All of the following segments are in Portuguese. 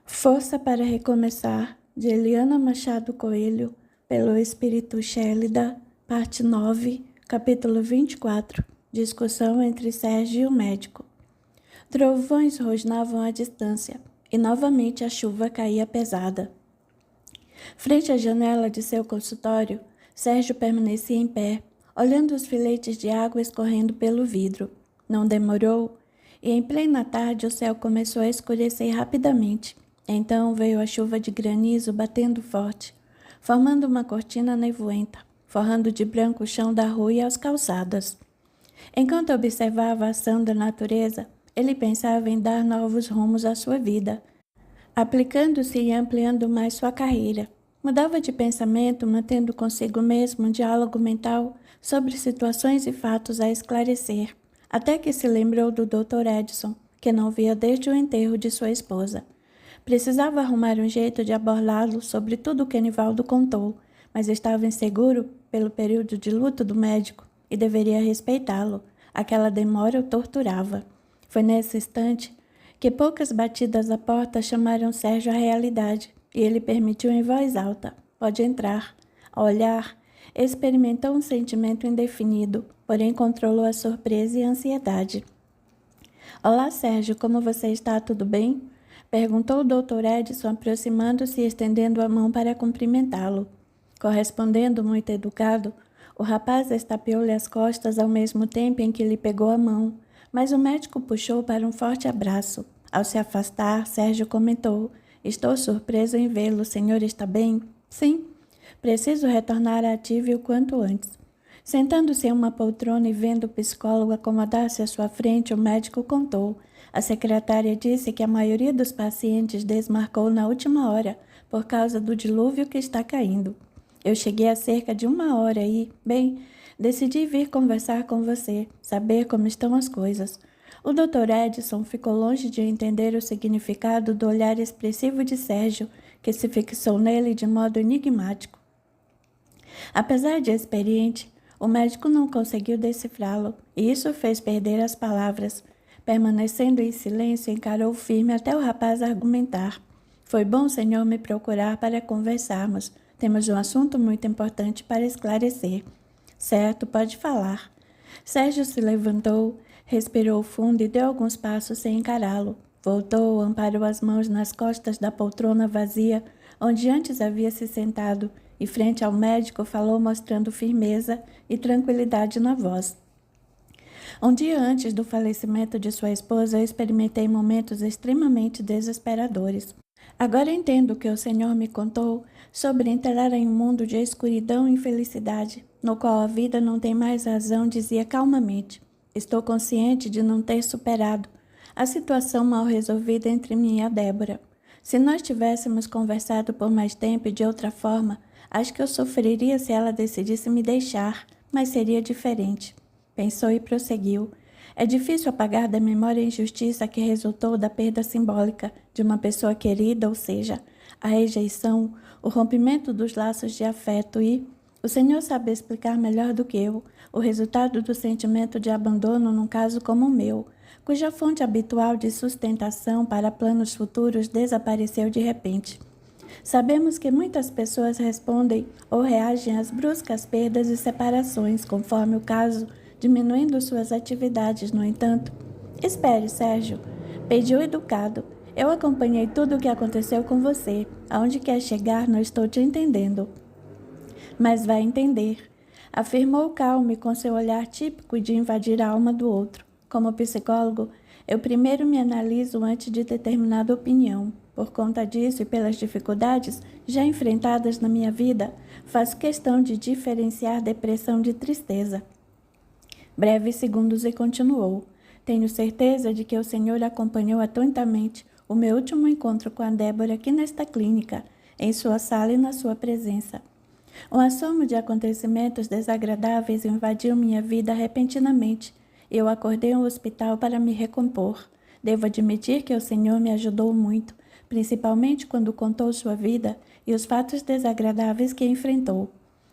Força para Recomeçar, de Eliana Machado Coelho, pelo Espírito Chélida, parte 9, capítulo 24, discussão entre Sérgio e o médico. Trovões rosnavam à distância, e novamente a chuva caía pesada. Frente à janela de seu consultório, Sérgio permanecia em pé, olhando os filetes de água escorrendo pelo vidro. Não demorou, e em plena tarde o céu começou a escurecer rapidamente. Então veio a chuva de granizo batendo forte, formando uma cortina nevoenta, forrando de branco o chão da rua e as calçadas. Enquanto observava a ação da natureza, ele pensava em dar novos rumos à sua vida, aplicando-se e ampliando mais sua carreira. Mudava de pensamento, mantendo consigo mesmo um diálogo mental sobre situações e fatos a esclarecer, até que se lembrou do Dr. Edson, que não via desde o enterro de sua esposa. Precisava arrumar um jeito de abordá-lo sobre tudo o que Nivaldo contou, mas estava inseguro pelo período de luto do médico e deveria respeitá-lo. Aquela demora o torturava. Foi nesse instante que poucas batidas à porta chamaram Sérgio à realidade, e ele permitiu em voz alta: "Pode entrar." Ao olhar, experimentou um sentimento indefinido, porém controlou a surpresa e a ansiedade. "Olá, Sérgio, como você está? Tudo bem?" perguntou o Dr. Edson, aproximando-se e estendendo a mão para cumprimentá-lo. Correspondendo muito educado, o rapaz estapeou-lhe as costas ao mesmo tempo em que lhe pegou a mão, mas o médico puxou para um forte abraço. Ao se afastar, Sérgio comentou: "Estou surpreso em vê-lo. O senhor está bem?" "Sim. Preciso retornar à ativa o quanto antes." Sentando-se em uma poltrona e vendo o psicólogo acomodar-se à sua frente, o médico contou: "A secretária disse que a maioria dos pacientes desmarcou na última hora, por causa do dilúvio que está caindo. Eu cheguei há cerca de 1 hora e, bem, decidi vir conversar com você, saber como estão as coisas." O Dr. Edson ficou longe de entender o significado do olhar expressivo de Sérgio, que se fixou nele de modo enigmático. Apesar de experiente, o médico não conseguiu decifrá-lo, e isso fez perder as palavras. Permanecendo em silêncio, encarou firme até o rapaz argumentar: "Foi bom o senhor me procurar para conversarmos. Temos um assunto muito importante para esclarecer." "Certo, pode falar." Sérgio se levantou, respirou fundo e deu alguns passos sem encará-lo. Voltou, amparou as mãos nas costas da poltrona vazia, onde antes havia se sentado, e frente ao médico falou mostrando firmeza e tranquilidade na voz: "Um dia antes do falecimento de sua esposa, eu experimentei momentos extremamente desesperadores. Agora entendo o que o senhor me contou sobre entrar em um mundo de escuridão e infelicidade, no qual a vida não tem mais razão", dizia calmamente. "Estou consciente de não ter superado a situação mal resolvida entre mim e a Débora. Se nós tivéssemos conversado por mais tempo e de outra forma, acho que eu sofreria se ela decidisse me deixar, mas seria diferente." Pensou e prosseguiu: "É difícil apagar da memória a injustiça que resultou da perda simbólica de uma pessoa querida, ou seja, a rejeição, o rompimento dos laços de afeto e, o senhor sabe explicar melhor do que eu, o resultado do sentimento de abandono num caso como o meu, cuja fonte habitual de sustentação para planos futuros desapareceu de repente. Sabemos que muitas pessoas respondem ou reagem às bruscas perdas e separações, conforme o caso, diminuindo suas atividades. No entanto, espere, Sérgio, pediu educado. Eu acompanhei tudo o que aconteceu com você. Aonde quer chegar, não estou te entendendo." "Mas vai entender", afirmou calmo e com seu olhar típico de invadir a alma do outro. "Como psicólogo, eu primeiro me analiso antes de determinada opinião. Por conta disso e pelas dificuldades já enfrentadas na minha vida, faço questão de diferenciar depressão de tristeza." Breves segundos e continuou: "Tenho certeza de que o senhor acompanhou atentamente o meu último encontro com a Débora aqui nesta clínica, em sua sala e na sua presença. Um assomo de acontecimentos desagradáveis invadiu minha vida repentinamente. Eu acordei no hospital para me recompor. Devo admitir que o senhor me ajudou muito, principalmente quando contou sua vida e os fatos desagradáveis que enfrentou.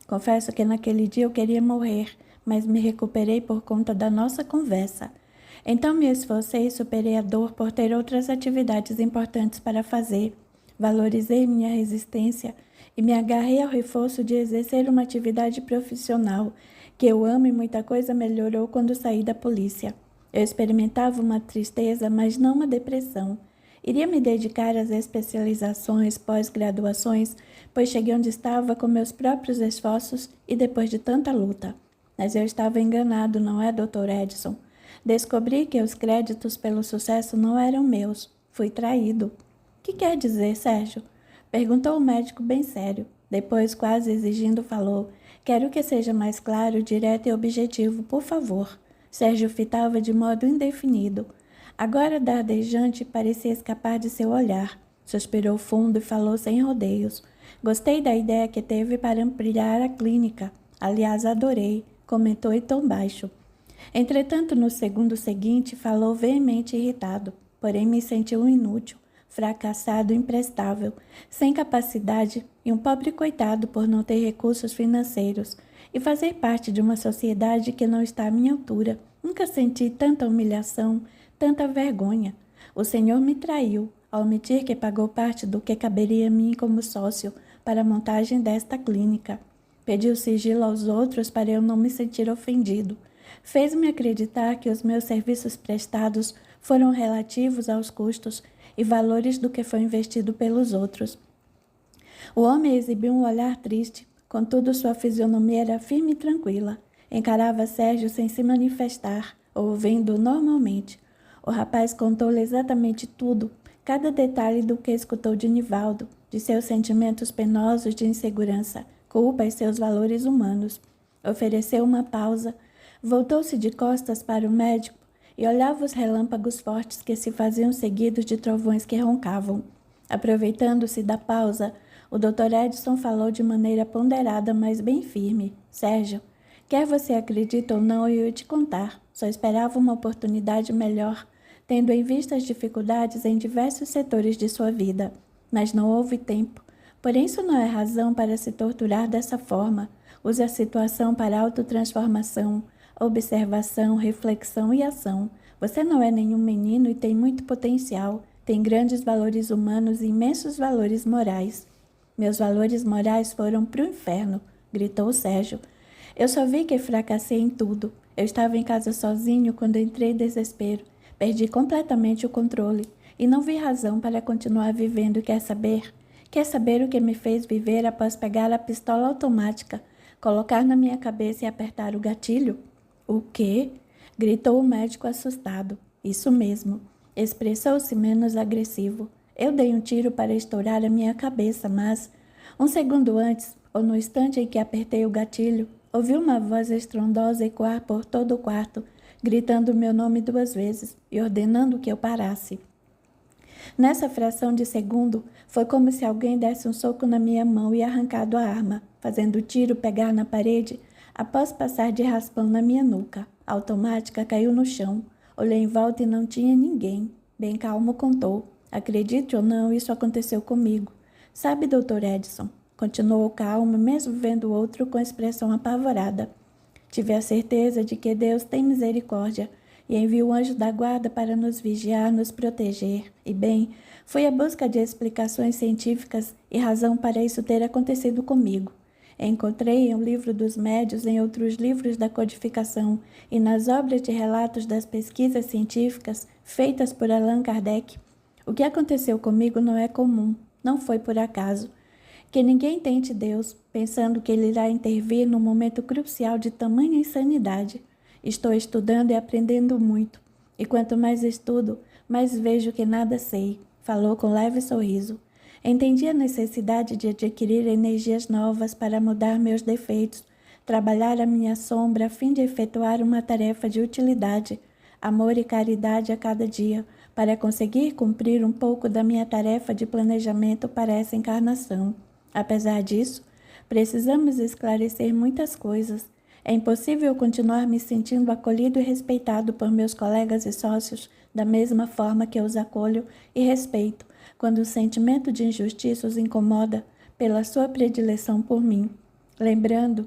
Confesso que naquele dia eu queria morrer, mas me recuperei por conta da nossa conversa. Então me esforcei e superei a dor por ter outras atividades importantes para fazer. Valorizei minha resistência e me agarrei ao reforço de exercer uma atividade profissional que eu amo, e muita coisa melhorou quando saí da polícia. Eu experimentava uma tristeza, mas não uma depressão. Iria me dedicar às especializações, pós-graduações, pois cheguei onde estava com meus próprios esforços e depois de tanta luta. Mas eu estava enganado, não é, Dr. Edson? Descobri que os créditos pelo sucesso não eram meus. Fui traído. Que quer dizer, Sérgio? Perguntou o médico bem sério. Depois, quase exigindo, falou: quero que seja mais claro, direto e objetivo, por favor. Sérgio fitava de modo indefinido. Agora, dardejante, parecia escapar de seu olhar. Suspirou fundo e falou sem rodeios. Gostei da ideia que teve para ampliar a clínica. Aliás, adorei, comentou em tom baixo. Entretanto, no segundo seguinte, falou veemente e irritado, porém me sentiu inútil, fracassado, imprestável, sem capacidade e um pobre coitado por não ter recursos financeiros e fazer parte de uma sociedade que não está à minha altura. Nunca senti tanta humilhação, tanta vergonha. O senhor me traiu, ao omitir que pagou parte do que caberia a mim como sócio para a montagem desta clínica. Pediu sigilo aos outros para eu não me sentir ofendido. Fez-me acreditar que os meus serviços prestados foram relativos aos custos e valores do que foi investido pelos outros. O homem exibiu um olhar triste, contudo sua fisionomia era firme e tranquila. Encarava Sérgio sem se manifestar, ouvindo normalmente. O rapaz contou-lhe exatamente tudo, cada detalhe do que escutou de Nivaldo, de seus sentimentos penosos de insegurança, culpa e seus valores humanos. Ofereceu uma pausa, voltou-se de costas para o médico e olhava os relâmpagos fortes que se faziam seguidos de trovões que roncavam. Aproveitando-se da pausa, o Dr. Edson falou de maneira ponderada, mas bem firme. Sérgio, quer você acredite ou não, eu ia te contar. Só esperava uma oportunidade melhor, tendo em vista as dificuldades em diversos setores de sua vida. Mas não houve tempo. Porém, isso não é razão para se torturar dessa forma. Use a situação para autotransformação, observação, reflexão e ação. Você não é nenhum menino e tem muito potencial. Tem grandes valores humanos e imensos valores morais. Meus valores morais foram para o inferno, gritou Sérgio. Eu só vi que fracassei em tudo. Eu estava em casa sozinho quando entrei em desespero. Perdi completamente o controle e não vi razão para continuar vivendo. Quer saber? Quer saber o que me fez viver após pegar a pistola automática, colocar na minha cabeça e apertar o gatilho? O quê? Gritou o médico assustado. Isso mesmo. Expressou-se menos agressivo. Eu dei um tiro para estourar a minha cabeça, mas, um segundo antes, ou no instante em que apertei o gatilho, ouvi uma voz estrondosa ecoar por todo o quarto, gritando meu nome 2 vezes e ordenando que eu parasse. Nessa fração de segundo, foi como se alguém desse um soco na minha mão e arrancado a arma, fazendo o tiro pegar na parede, após passar de raspão na minha nuca. A automática caiu no chão. Olhei em volta e não tinha ninguém. Bem calmo contou. Acredite ou não, isso aconteceu comigo. Sabe, Dr. Edson, continuou calmo, mesmo vendo o outro com expressão apavorada. Tive a certeza de que Deus tem misericórdia e envia o anjo da guarda para nos vigiar, nos proteger. E bem, fui à busca de explicações científicas e razão para isso ter acontecido comigo. Encontrei em um livro dos médios, em outros livros da codificação e nas obras de relatos das pesquisas científicas feitas por Allan Kardec. O que aconteceu comigo não é comum, não foi por acaso. Que ninguém tente Deus, pensando que Ele irá intervir num momento crucial de tamanha insanidade. Estou estudando e aprendendo muito, e quanto mais estudo, mais vejo que nada sei, falou com leve sorriso. Entendi a necessidade de adquirir energias novas para mudar meus defeitos, trabalhar a minha sombra a fim de efetuar uma tarefa de utilidade, amor e caridade a cada dia, para conseguir cumprir um pouco da minha tarefa de planejamento para essa encarnação. Apesar disso, precisamos esclarecer muitas coisas. É impossível continuar me sentindo acolhido e respeitado por meus colegas e sócios da mesma forma que eu os acolho e respeito, quando o sentimento de injustiça os incomoda pela sua predileção por mim. Lembrando,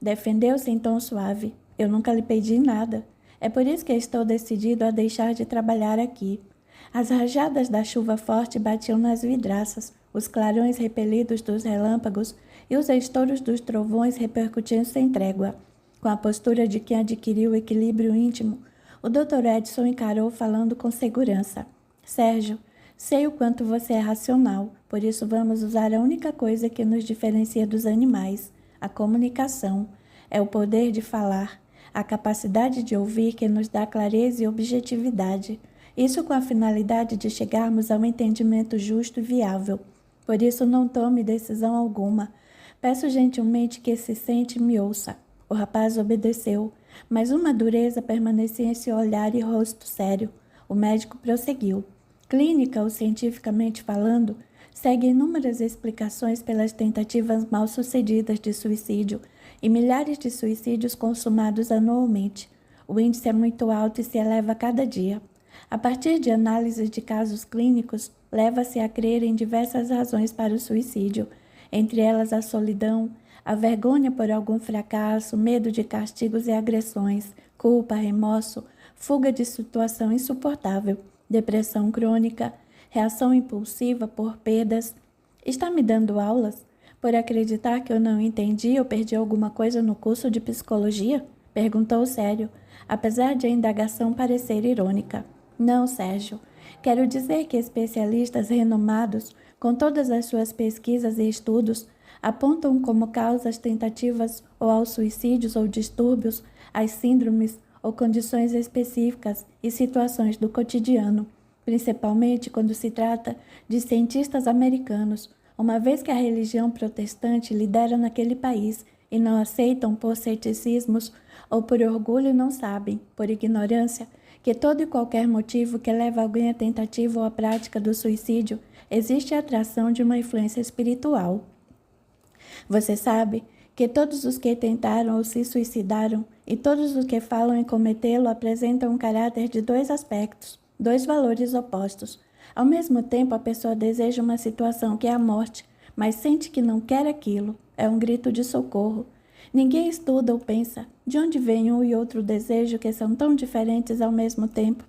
defendeu-se em tom suave, eu nunca lhe pedi nada. É por isso que estou decidido a deixar de trabalhar aqui. As rajadas da chuva forte batiam nas vidraças. os clarões repelidos dos relâmpagos e os estouros dos trovões repercutindo sem trégua. Com a postura de quem adquiriu o equilíbrio íntimo, o Dr. Edson encarou falando com segurança. Sérgio, sei o quanto você é racional, por isso vamos usar a única coisa que nos diferencia dos animais, a comunicação. É o poder de falar, a capacidade de ouvir que nos dá clareza e objetividade. Isso com a finalidade de chegarmos a um entendimento justo e viável. Por isso não tome decisão alguma. Peço gentilmente que se sente e me ouça. O rapaz obedeceu, mas uma dureza permanecia em seu olhar e rosto sério. O médico prosseguiu. Clínica ou cientificamente falando, segue inúmeras explicações pelas tentativas mal-sucedidas de suicídio e milhares de suicídios consumados anualmente. O índice é muito alto e se eleva a cada dia. A partir de análises de casos clínicos, leva-se a crer em diversas razões para o suicídio, entre elas a solidão, a vergonha por algum fracasso, medo de castigos e agressões, culpa, remorso, fuga de situação insuportável, depressão crônica, reação impulsiva por perdas. Está me dando aulas? Por acreditar que eu não entendi ou perdi alguma coisa no curso de psicologia? Perguntou sério, apesar de a indagação parecer irônica. Não, Sérgio. Quero dizer que especialistas renomados, com todas as suas pesquisas e estudos, apontam como causas tentativas ou aos suicídios ou distúrbios, as síndromes ou condições específicas e situações do cotidiano, principalmente quando se trata de cientistas americanos, uma vez que a religião protestante lidera naquele país e não aceitam por ceticismos ou por orgulho não sabem, por ignorância, que todo e qualquer motivo que leva alguém à tentativa ou à prática do suicídio existe a atração de uma influência espiritual. Você sabe que todos os que tentaram ou se suicidaram e todos os que falam em cometê-lo apresentam um caráter de dois aspectos, dois valores opostos. Ao mesmo tempo, a pessoa deseja uma situação que é a morte, mas sente que não quer aquilo. É um grito de socorro. Ninguém estuda ou pensa de onde vem um e outro desejo que são tão diferentes ao mesmo tempo.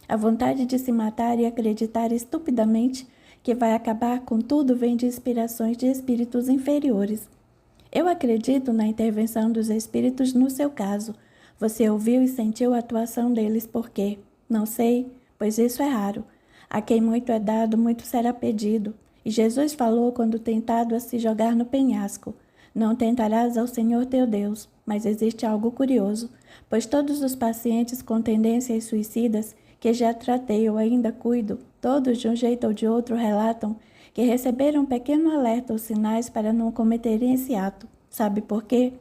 A vontade de se matar e acreditar estupidamente que vai acabar com tudo vem de inspirações de espíritos inferiores. Eu acredito na intervenção dos espíritos no seu caso. Você ouviu e sentiu a atuação deles por quê? Não sei, pois isso é raro. A quem muito é dado, muito será pedido. E Jesus falou quando tentado a se jogar no penhasco. Não tentarás ao Senhor teu Deus, mas existe algo curioso, pois todos os pacientes com tendências suicidas que já tratei ou ainda cuido, todos de um jeito ou de outro relatam que receberam um pequeno alerta ou sinais para não cometerem esse ato. Sabe por quê?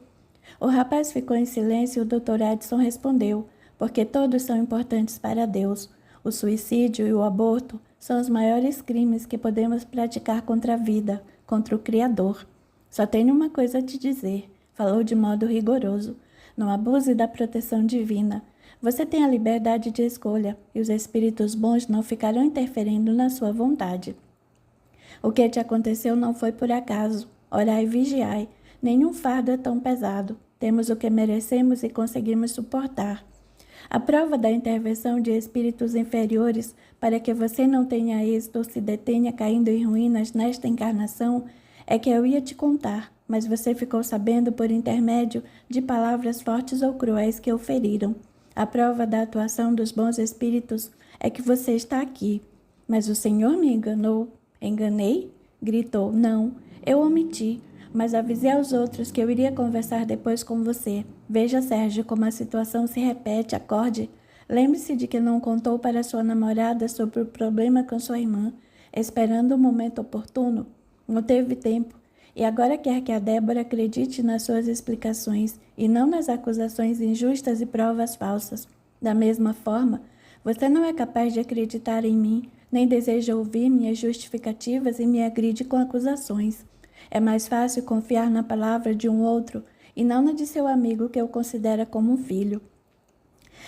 O rapaz ficou em silêncio e o Dr. Edson respondeu, porque todos são importantes para Deus. O suicídio e o aborto são os maiores crimes que podemos praticar contra a vida, contra o Criador. Só tenho uma coisa a te dizer, falou de modo rigoroso. Não abuse da proteção divina. Você tem a liberdade de escolha e os espíritos bons não ficarão interferindo na sua vontade. O que te aconteceu não foi por acaso. Orai e vigiai. Nenhum fardo é tão pesado. Temos o que merecemos e conseguimos suportar. A prova da intervenção de espíritos inferiores para que você não tenha êxito ou se detenha caindo em ruínas nesta encarnação é que eu ia te contar, mas você ficou sabendo por intermédio de palavras fortes ou cruéis que o feriram. A prova da atuação dos bons espíritos é que você está aqui. Mas o Senhor me enganou. Enganei? Gritou. Não, eu omiti, mas avisei aos outros que eu iria conversar depois com você. Veja, Sérgio, como a situação se repete, acorde. Lembre-se de que não contou para sua namorada sobre o problema com sua irmã, esperando o momento oportuno. Não teve tempo, e agora quer que a Débora acredite nas suas explicações e não nas acusações injustas e provas falsas. Da mesma forma, você não é capaz de acreditar em mim, nem deseja ouvir minhas justificativas e me agride com acusações. É mais fácil confiar na palavra de um outro e não na de seu amigo que o considera como um filho.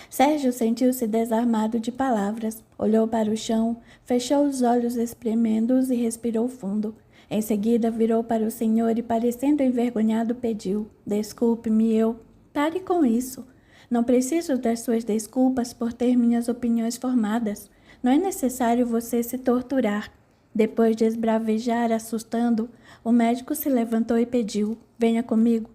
Sérgio sentiu-se desarmado de palavras, olhou para o chão, fechou os olhos espremendo-os e respirou fundo. Em seguida, virou para o senhor e, parecendo envergonhado, pediu: desculpe-me, eu... Pare com isso. Não preciso das suas desculpas por ter minhas opiniões formadas. Não é necessário você se torturar. Depois de esbravejar, assustando, o médico se levantou e pediu: venha comigo.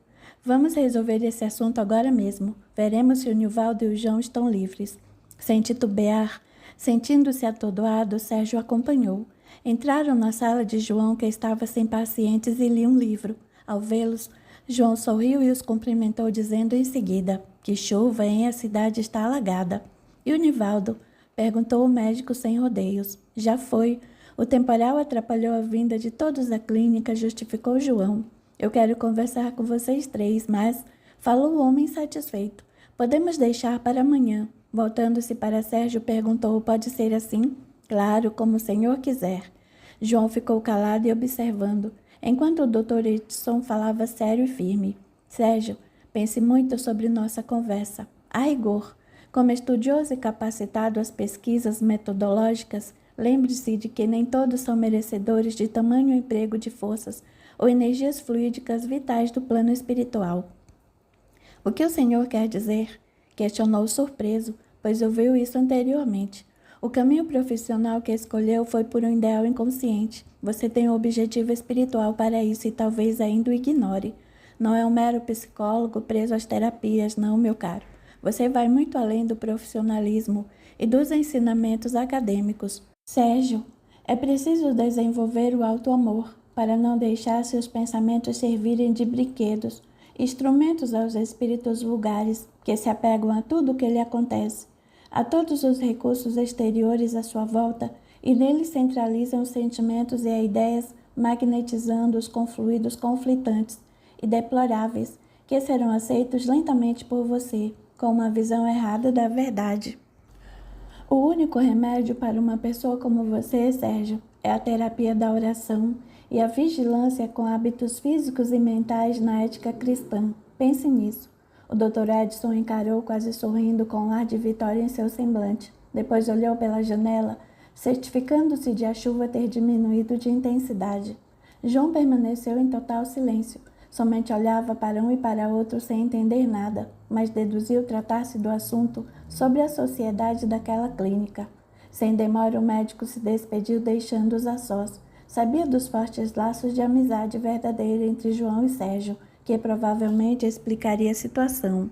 Vamos resolver esse assunto agora mesmo. Veremos se o Nivaldo e o João estão livres. Sem titubear, sentindo-se atordoado, Sérgio acompanhou. Entraram na sala de João, que estava sem pacientes, e lia um livro. Ao vê-los, João sorriu e os cumprimentou, dizendo em seguida: que chuva, hein? A cidade está alagada. E o Nivaldo? Perguntou o médico sem rodeios. Já foi. O temporal atrapalhou a vinda de todos à clínica, justificou João. Eu quero conversar com vocês três, mas... Falou o homem satisfeito. Podemos deixar para amanhã. Voltando-se para Sérgio, perguntou: pode ser assim? Claro, como o senhor quiser. João ficou calado e observando, enquanto o Dr. Edson falava sério e firme. Sérgio, pense muito sobre nossa conversa. A rigor, como estudioso e capacitado às pesquisas metodológicas, lembre-se de que nem todos são merecedores de tamanho emprego de forças ou energias fluídicas vitais do plano espiritual. O que o senhor quer dizer? Questionou surpreso, pois ouviu isso anteriormente. O caminho profissional que escolheu foi por um ideal inconsciente. Você tem um objetivo espiritual para isso e talvez ainda o ignore. Não é um mero psicólogo preso às terapias, não, meu caro. Você vai muito além do profissionalismo e dos ensinamentos acadêmicos. Sérgio, é preciso desenvolver o auto-amor para não deixar seus pensamentos servirem de brinquedos, instrumentos aos espíritos vulgares que se apegam a tudo o que lhe acontece, a todos os recursos exteriores à sua volta e neles centralizam os sentimentos e as ideias, magnetizando-os com fluidos conflitantes e deploráveis que serão aceitos lentamente por você, com uma visão errada da verdade. O único remédio para uma pessoa como você, Sérgio, é a terapia da oração e a vigilância com hábitos físicos e mentais na ética cristã. Pense nisso. O Dr. Edson encarou, quase sorrindo, com um ar de vitória em seu semblante. Depois olhou pela janela, certificando-se de a chuva ter diminuído de intensidade. João permaneceu em total silêncio. Somente olhava para um e para outro sem entender nada, mas deduziu tratar-se do assunto sobre a sociedade daquela clínica. Sem demora, o médico se despediu, deixando-os a sós. Sabia dos fortes laços de amizade verdadeira entre João e Sérgio, que provavelmente explicaria a situação.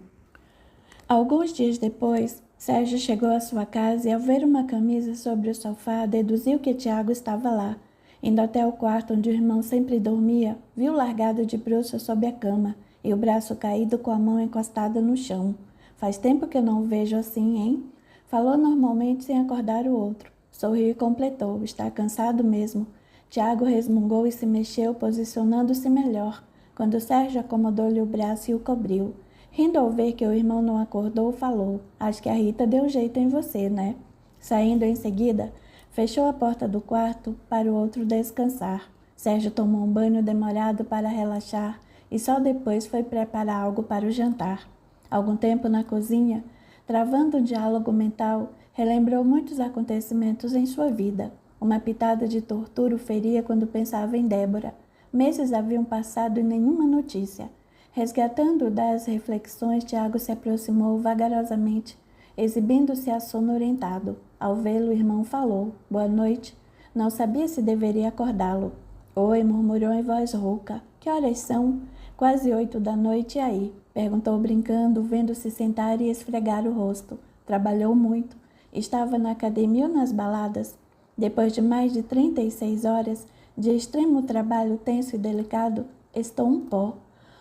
Alguns dias depois, Sérgio chegou à sua casa e, ao ver uma camisa sobre o sofá, deduziu que Tiago estava lá. Indo até o quarto onde o irmão sempre dormia, viu largado de bruços sob a cama e o braço caído com a mão encostada no chão. Faz tempo que eu não o vejo assim, hein? Falou normalmente sem acordar o outro. Sorriu e completou: está cansado mesmo. Tiago resmungou e se mexeu, posicionando-se melhor, quando Sérgio acomodou-lhe o braço e o cobriu. Rindo ao ver que o irmão não acordou, falou: acho que a Rita deu jeito em você, né? Saindo em seguida, fechou a porta do quarto para o outro descansar. Sérgio tomou um banho demorado para relaxar e só depois foi preparar algo para o jantar. Algum tempo na cozinha, travando um diálogo mental, relembrou muitos acontecimentos em sua vida. Uma pitada de tortura o feria quando pensava em Débora. Meses haviam passado e nenhuma notícia. Resgatando das reflexões, Tiago se aproximou vagarosamente, exibindo-se assonorientado. Ao vê-lo, o irmão falou: boa noite. Não sabia se deveria acordá-lo. Oi, murmurou em voz rouca. Que horas são? Quase 8 da noite, e aí? Perguntou brincando, vendo-se sentar e esfregar o rosto. Trabalhou muito. Estava na academia ou nas baladas? Depois de mais de 36 horas de extremo trabalho tenso e delicado, estou um pó.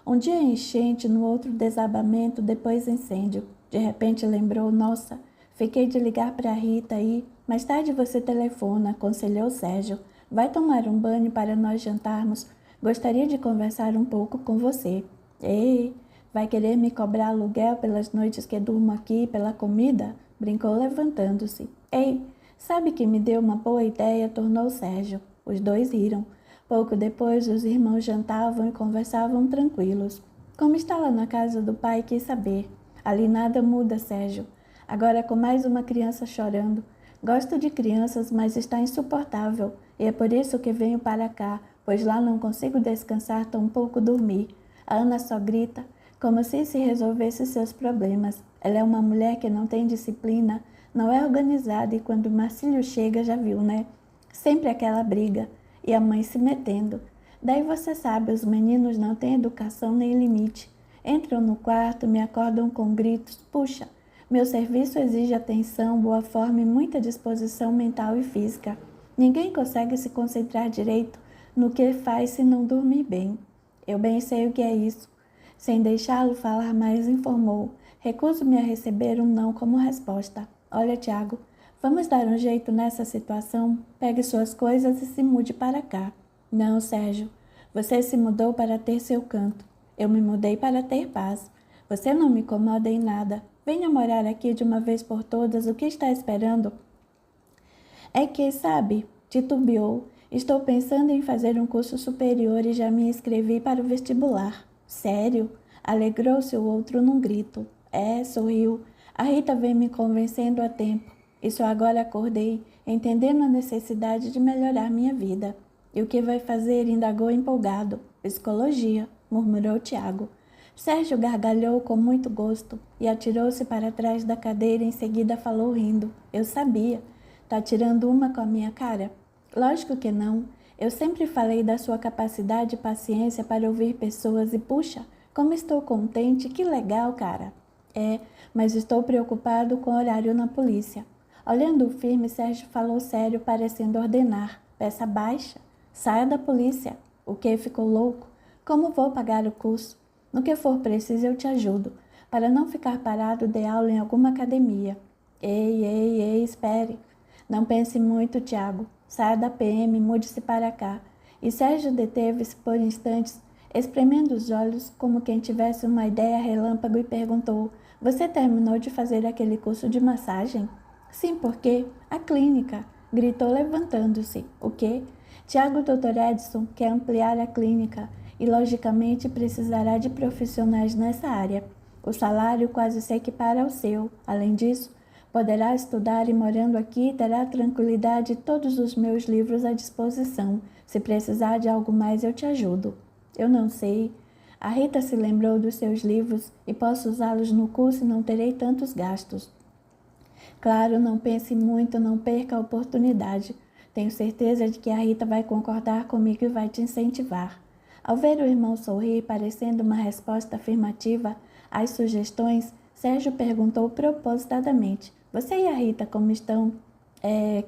Um dia enchente, no outro desabamento, depois incêndio. De repente lembrou: nossa, fiquei de ligar para a Rita e... mais tarde você telefona, aconselhou Sérgio. Vai tomar um banho para nós jantarmos. Gostaria de conversar um pouco com você. Ei, vai querer me cobrar aluguel pelas noites que durmo aqui, pela comida? Brincou levantando-se. Ei, sabe que me deu uma boa ideia, tornou Sérgio. Os dois riram. Pouco depois, os irmãos jantavam e conversavam tranquilos. Como está lá na casa do pai, quis saber. Ali nada muda, Sérgio. Agora com mais uma criança chorando. Gosto de crianças, mas está insuportável. E é por isso que venho para cá, pois lá não consigo descansar, tampouco dormir. A Ana só grita, como se resolvesse seus problemas. Ela é uma mulher que não tem disciplina, não é organizada e quando Marcílio chega, já viu, né? Sempre aquela briga e a mãe se metendo. Daí você sabe, os meninos não têm educação nem limite. Entram no quarto, me acordam com gritos. Puxa, meu serviço exige atenção, boa forma e muita disposição mental e física. Ninguém consegue se concentrar direito no que faz se não dormir bem. Eu bem sei o que é isso. Sem deixá-lo falar mais, informou. Recuso-me a receber um não como resposta. Olha, Tiago, vamos dar um jeito nessa situação? Pegue suas coisas e se mude para cá. Não, Sérgio, você se mudou para ter seu canto. Eu me mudei para ter paz. Você não me incomoda em nada. Venha morar aqui de uma vez por todas. O que está esperando? É que, sabe, titubeou. Estou pensando em fazer um curso superior e já me inscrevi para o vestibular. Sério? Alegrou-se o outro num grito. É, sorriu. A Rita vem me convencendo há tempo. E só agora acordei, entendendo a necessidade de melhorar minha vida. E o que vai fazer? Indagou empolgado. Psicologia, murmurou Tiago. Sérgio gargalhou com muito gosto e atirou-se para trás da cadeira. Em seguida falou rindo. Eu sabia. Tá tirando uma com a minha cara? Lógico que não. Eu sempre falei da sua capacidade e paciência para ouvir pessoas e, puxa, como estou contente, que legal, cara. É, mas estou preocupado com o horário na polícia. Olhando-o firme, Sérgio falou sério, parecendo ordenar. Peça baixa. Saia da polícia. O que? Ficou louco? Como vou pagar o curso? No que for preciso, eu te ajudo. Para não ficar parado, dê aula em alguma academia. Ei, espere. Não pense muito, Tiago. Saia da PM, mude-se para cá. E Sérgio deteve-se por instantes, espremendo os olhos como quem tivesse uma ideia relâmpago e perguntou: Você terminou de fazer aquele curso de massagem? Sim, por quê? A clínica, gritou levantando-se. O quê? Tiago Dr. Edson quer ampliar a clínica e, logicamente, precisará de profissionais nessa área. O salário quase se equipara ao seu. Além disso, poderá estudar e, morando aqui, terá a tranquilidade e todos os meus livros à disposição. Se precisar de algo mais, eu te ajudo. Eu não sei. A Rita se lembrou dos seus livros e posso usá-los no curso e não terei tantos gastos. Claro, não pense muito, não perca a oportunidade. Tenho certeza de que a Rita vai concordar comigo e vai te incentivar. Ao ver o irmão sorrir, parecendo uma resposta afirmativa às sugestões, Sérgio perguntou propositadamente: Você e a Rita como estão?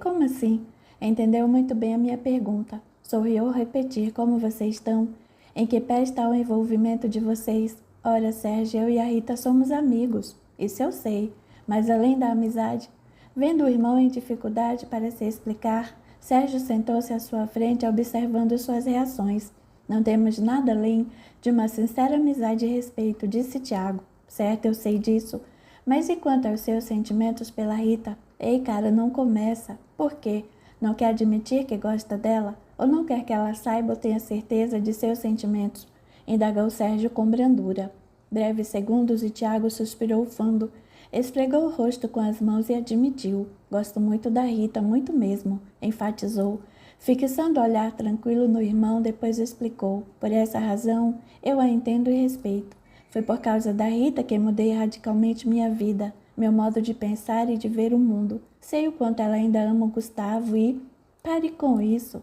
Como assim? Entendeu muito bem a minha pergunta. Sorriu ao repetir: Como vocês estão? Em que pé está o envolvimento de vocês? Ora, Sérgio, eu e a Rita somos amigos. Isso eu sei. Mas além da amizade, vendo o irmão em dificuldade para se explicar, Sérgio sentou-se à sua frente, observando suas reações. Não temos nada além de uma sincera amizade e respeito, disse Tiago. Certo, eu sei disso. Mas e quanto aos seus sentimentos pela Rita? Ei, cara, não começa. Por quê? Não quer admitir que gosta dela? Ou não quer que ela saiba ou tenha certeza de seus sentimentos? Indagou Sérgio com brandura. Breves segundos e Tiago suspirou fundo. Esfregou o rosto com as mãos e admitiu. Gosto muito da Rita, muito mesmo, enfatizou. Fixando o olhar tranquilo no irmão, depois explicou. Por essa razão, eu a entendo e respeito. Foi por causa da Rita que mudei radicalmente minha vida, meu modo de pensar e de ver o mundo. Sei o quanto ela ainda ama o Gustavo e... Pare com isso.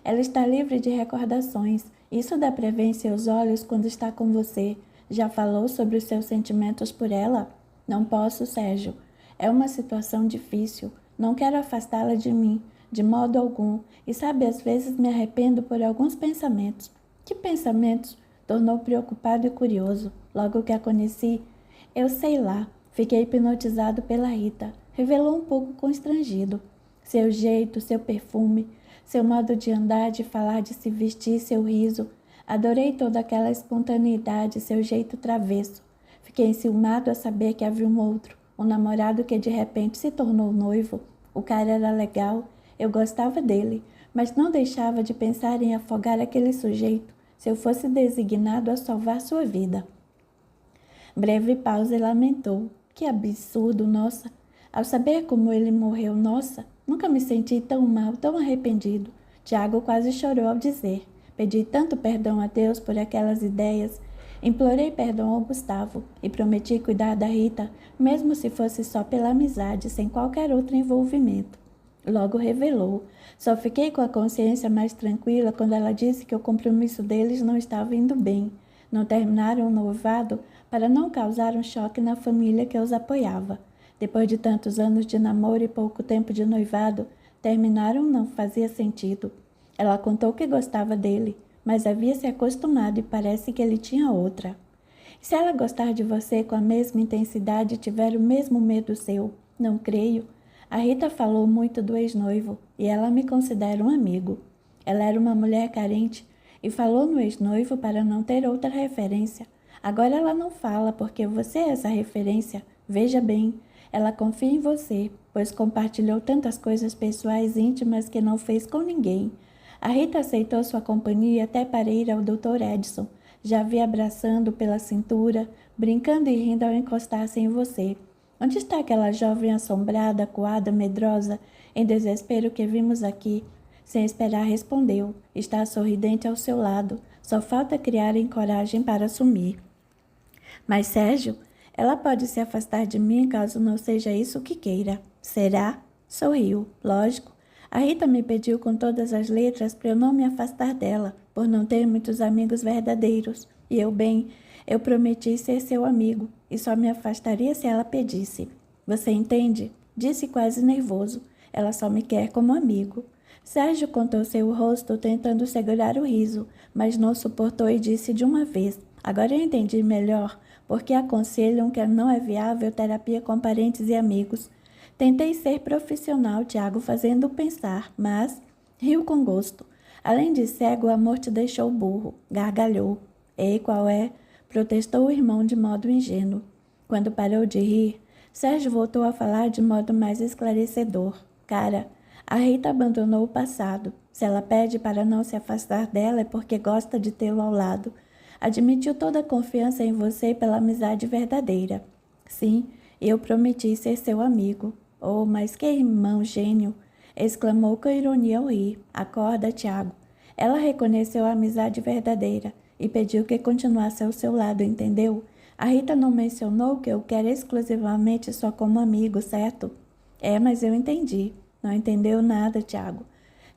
Ela está livre de recordações. Isso dá para ver em seus olhos quando está com você. Já falou sobre os seus sentimentos por ela? Não posso, Sérgio. É uma situação difícil. Não quero afastá-la de mim, de modo algum. E sabe, às vezes me arrependo por alguns pensamentos. Que pensamentos? Tornou preocupado e curioso. Logo que a conheci, eu sei lá, fiquei hipnotizado pela Rita. Revelou um pouco constrangido. Seu jeito, seu perfume, seu modo de andar, de falar, de se vestir, seu riso. Adorei toda aquela espontaneidade, seu jeito travesso. Fiquei enciumado a saber que havia um outro, um namorado que de repente se tornou noivo. O cara era legal, eu gostava dele, mas não deixava de pensar em afogar aquele sujeito se eu fosse designado a salvar sua vida. Breve pausa e lamentou. Que absurdo, nossa! Ao saber como ele morreu, nossa, nunca me senti tão mal, tão arrependido. Tiago quase chorou ao dizer. Pedi tanto perdão a Deus por aquelas ideias. Implorei perdão ao Gustavo e prometi cuidar da Rita, mesmo se fosse só pela amizade, sem qualquer outro envolvimento. Logo revelou. Só fiquei com a consciência mais tranquila quando ela disse que o compromisso deles não estava indo bem. Não terminaram o noivado para não causar um choque na família que os apoiava. Depois de tantos anos de namoro e pouco tempo de noivado, terminaram não fazia sentido. Ela contou que gostava dele, mas havia se acostumado e parece que ele tinha outra. Se ela gostar de você com a mesma intensidade e tiver o mesmo medo seu, não creio. A Rita falou muito do ex-noivo e ela me considera um amigo. Ela era uma mulher carente e falou no ex-noivo para não ter outra referência. Agora ela não fala porque você é essa referência. Veja bem, ela confia em você, pois compartilhou tantas coisas pessoais íntimas que não fez com ninguém. A Rita aceitou sua companhia até para ir ao Dr. Edson. Já vi abraçando pela cintura, brincando e rindo ao encostar-se em você. Onde está aquela jovem assombrada, acuada, medrosa, em desespero que vimos aqui? Sem esperar, respondeu. Está sorridente ao seu lado. Só falta criarem coragem para sumir. Mas, Sérgio, ela pode se afastar de mim caso não seja isso que queira. Será? Sorriu. Lógico. A Rita me pediu com todas as letras para eu não me afastar dela, por não ter muitos amigos verdadeiros. E eu prometi ser seu amigo e só me afastaria se ela pedisse. Você entende? Disse quase nervoso. Ela só me quer como amigo. Sérgio contou seu rosto tentando segurar o riso, mas não suportou e disse de uma vez. Agora eu entendi melhor porque aconselham que não é viável terapia com parentes e amigos. Tentei ser profissional, Tiago, fazendo pensar, mas riu com gosto. Além de cego, o amor te deixou burro. Gargalhou. Ei, qual é? Protestou o irmão de modo ingênuo. Quando parou de rir, Sérgio voltou a falar de modo mais esclarecedor. Cara, a Rita abandonou o passado. Se ela pede para não se afastar dela é porque gosta de tê-lo ao lado. Admitiu toda a confiança em você pela amizade verdadeira. Sim, eu prometi ser seu amigo. Oh, mas que irmão gênio! Exclamou com ironia ao rir. Acorda, Tiago. Ela reconheceu a amizade verdadeira e pediu que continuasse ao seu lado, entendeu? A Rita não mencionou que eu quero exclusivamente só como amigo, certo? É, mas eu entendi. Não entendeu nada, Tiago.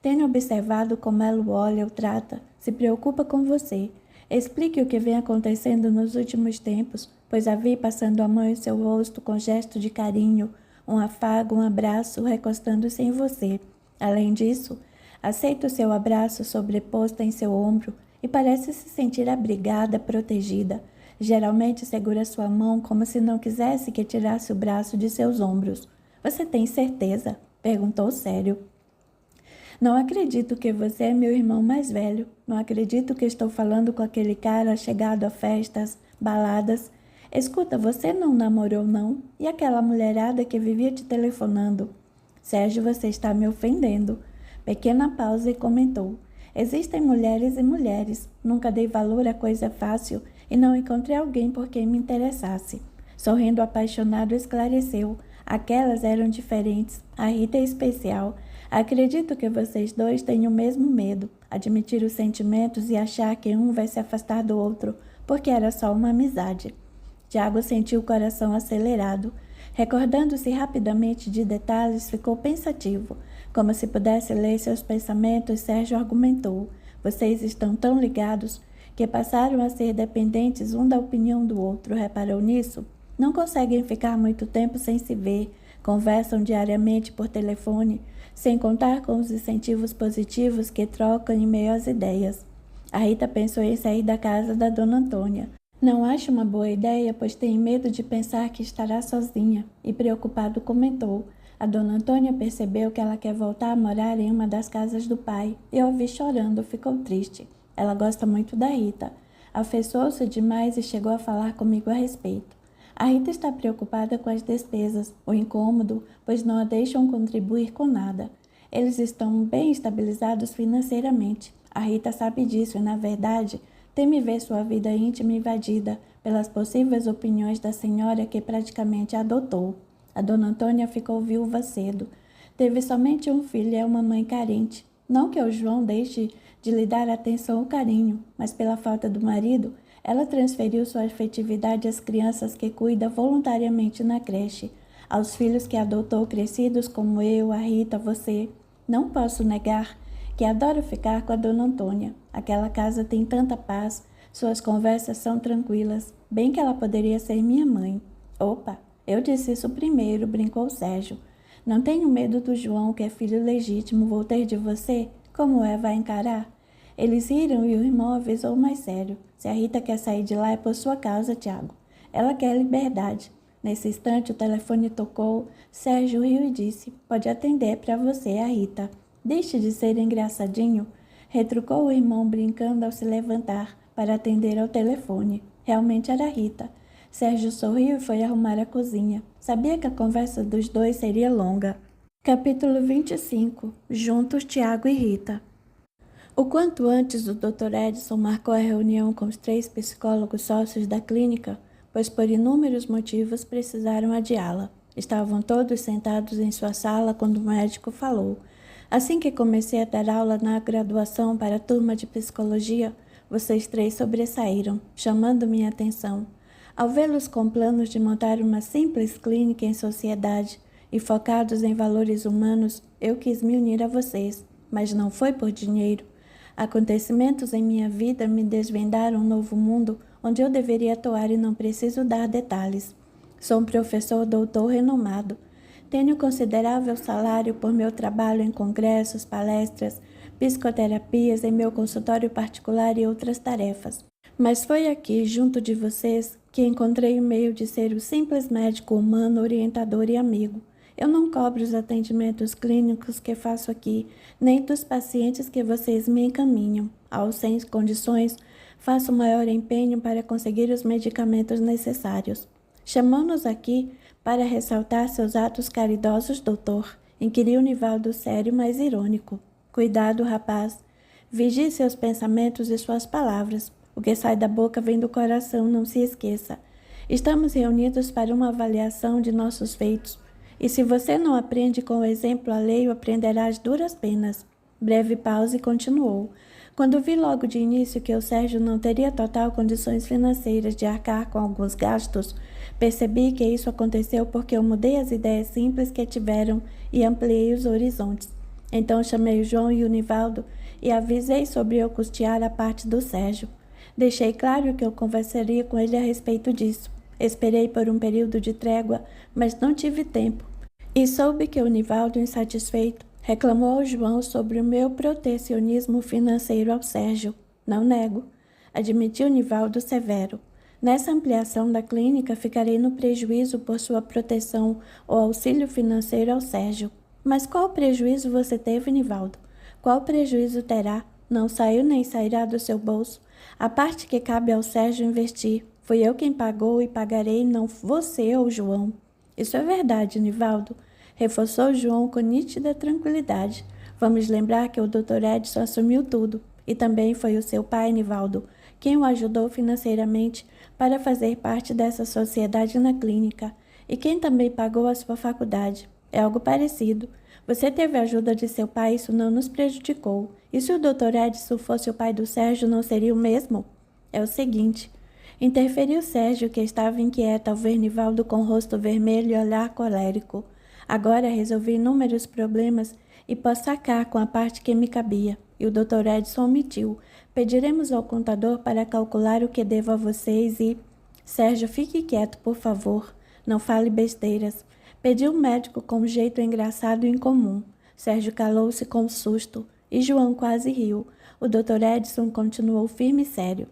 Tenho observado como ela o olha, o trata, se preocupa com você. Explique o que vem acontecendo nos últimos tempos, pois a vi passando a mão em seu rosto com gesto de carinho, um afago, um abraço, recostando-se em você. Além disso, aceita o seu abraço sobreposto em seu ombro e parece se sentir abrigada, protegida. Geralmente segura sua mão como se não quisesse que tirasse o braço de seus ombros. Você tem certeza? Perguntou sério. Não acredito que você é meu irmão mais velho. Não acredito que estou falando com aquele cara chegado a festas, baladas. Escuta, você não namorou, não? E aquela mulherada que vivia te telefonando? Sérgio, você está me ofendendo. Pequena pausa e comentou. Existem mulheres e mulheres. Nunca dei valor a coisa fácil e não encontrei alguém por quem me interessasse. Sorrindo apaixonado, esclareceu. Aquelas eram diferentes. A Rita é especial. Acredito que vocês dois têm o mesmo medo, admitir os sentimentos e achar que um vai se afastar do outro, porque era só uma amizade. Tiago sentiu o coração acelerado. Recordando-se rapidamente de detalhes, ficou pensativo. Como se pudesse ler seus pensamentos, Sérgio argumentou. Vocês estão tão ligados que passaram a ser dependentes um da opinião do outro. Reparou nisso? Não conseguem ficar muito tempo sem se ver. Conversam diariamente por telefone, sem contar com os incentivos positivos que trocam em meio às ideias. A Rita pensou em sair da casa da dona Antônia. Não acho uma boa ideia, pois tem medo de pensar que estará sozinha, e preocupado comentou. A dona Antônia percebeu que ela quer voltar a morar em uma das casas do pai, e ao ouvir chorando, ficou triste. Ela gosta muito da Rita. Afeiçoou-se demais e chegou a falar comigo a respeito. A Rita está preocupada com as despesas, o incômodo, pois não a deixam contribuir com nada. Eles estão bem estabilizados financeiramente. A Rita sabe disso e, na verdade, teme ver sua vida íntima invadida pelas possíveis opiniões da senhora que praticamente a adotou. A dona Antônia ficou viúva cedo. Teve somente um filho e é uma mãe carente. Não que o João deixe de lhe dar atenção ou carinho, mas pela falta do marido, ela transferiu sua afetividade às crianças que cuida voluntariamente na creche. aos filhos que adotou crescidos como eu, a Rita, você. Não posso negar que adoro ficar com a dona Antônia. Aquela casa tem tanta paz, suas conversas são tranquilas, bem que ela poderia ser minha mãe. Opa, eu disse isso primeiro, brincou Sérgio. Não tenho medo do João, que é filho legítimo, vou ter de você? Como vai encarar? Eles riram e o irmão avisou mais sério. Se a Rita quer sair de lá é por sua causa, Tiago. Ela quer liberdade. Nesse instante o telefone tocou. Sérgio riu e disse, pode atender para você, a Rita. Deixe de ser engraçadinho, retrucou o irmão brincando ao se levantar para atender ao telefone. Realmente era Rita. Sérgio sorriu e foi arrumar a cozinha. Sabia que a conversa dos dois seria longa. Capítulo 25. Juntos Tiago e Rita. O quanto antes o Dr. Edson marcou a reunião com os 3 psicólogos sócios da clínica, pois por inúmeros motivos precisaram adiá-la. Estavam todos sentados em sua sala quando o médico falou. Assim que comecei a dar aula na graduação para a turma de psicologia, vocês 3 sobressaíram, chamando minha atenção. Ao vê-los com planos de montar uma simples clínica em sociedade e focados em valores humanos, eu quis me unir a vocês, mas não foi por dinheiro. Acontecimentos em minha vida me desvendaram um novo mundo onde eu deveria atuar e não preciso dar detalhes. Sou um professor doutor renomado. Tenho considerável salário por meu trabalho em congressos, palestras, psicoterapias, em meu consultório particular e outras tarefas. Mas foi aqui, junto de vocês, que encontrei o meio de ser o simples médico humano, orientador e amigo. Eu não cobro os atendimentos clínicos que faço aqui, nem dos pacientes que vocês me encaminham. Ao sem condições, faço o maior empenho para conseguir os medicamentos necessários. Chamamos aqui para ressaltar seus atos caridosos, doutor, inquiriu Nivaldo sério, mas irônico. Cuidado, rapaz. Vigie seus pensamentos e suas palavras. O que sai da boca vem do coração, não se esqueça. Estamos reunidos para uma avaliação de nossos feitos. E se você não aprende com o exemplo alheio, aprenderá as duras penas. Breve pausa e continuou. Quando vi logo de início que o Sérgio não teria total condições financeiras de arcar com alguns gastos, percebi que isso aconteceu porque eu mudei as ideias simples que tiveram e ampliei os horizontes. Então chamei o João e o Nivaldo e avisei sobre eu custear a parte do Sérgio. Deixei claro que eu conversaria com ele a respeito disso. Esperei por um período de trégua, mas não tive tempo. E soube que o Nivaldo, insatisfeito, reclamou ao João sobre o meu protecionismo financeiro ao Sérgio. Não nego, admitiu Nivaldo severo. Nessa ampliação da clínica, ficarei no prejuízo por sua proteção ou auxílio financeiro ao Sérgio. Mas qual prejuízo você teve, Nivaldo? Qual prejuízo terá? Não saiu nem sairá do seu bolso. A parte que cabe ao Sérgio investir. Fui eu quem pagou e pagarei, não você ou João. Isso é verdade, Nivaldo, reforçou João com nítida tranquilidade. Vamos lembrar que o Dr. Edson assumiu tudo, e também foi o seu pai, Nivaldo, quem o ajudou financeiramente para fazer parte dessa sociedade na clínica, e quem também pagou a sua faculdade. É algo parecido. Você teve a ajuda de seu pai, isso não nos prejudicou. E se o Dr. Edson fosse o pai do Sérgio, não seria o mesmo? É o seguinte... Interferiu Sérgio, que estava inquieto ao ver Nivaldo com o rosto vermelho e olhar colérico. Agora resolvi inúmeros problemas e posso sacar com a parte que me cabia. E o Dr. Edson omitiu. Pediremos ao contador para calcular o que devo a vocês e... Sérgio, fique quieto, por favor. Não fale besteiras. Pediu o médico com um jeito engraçado e incomum. Sérgio calou-se com susto e João quase riu. O Dr. Edson continuou firme e sério.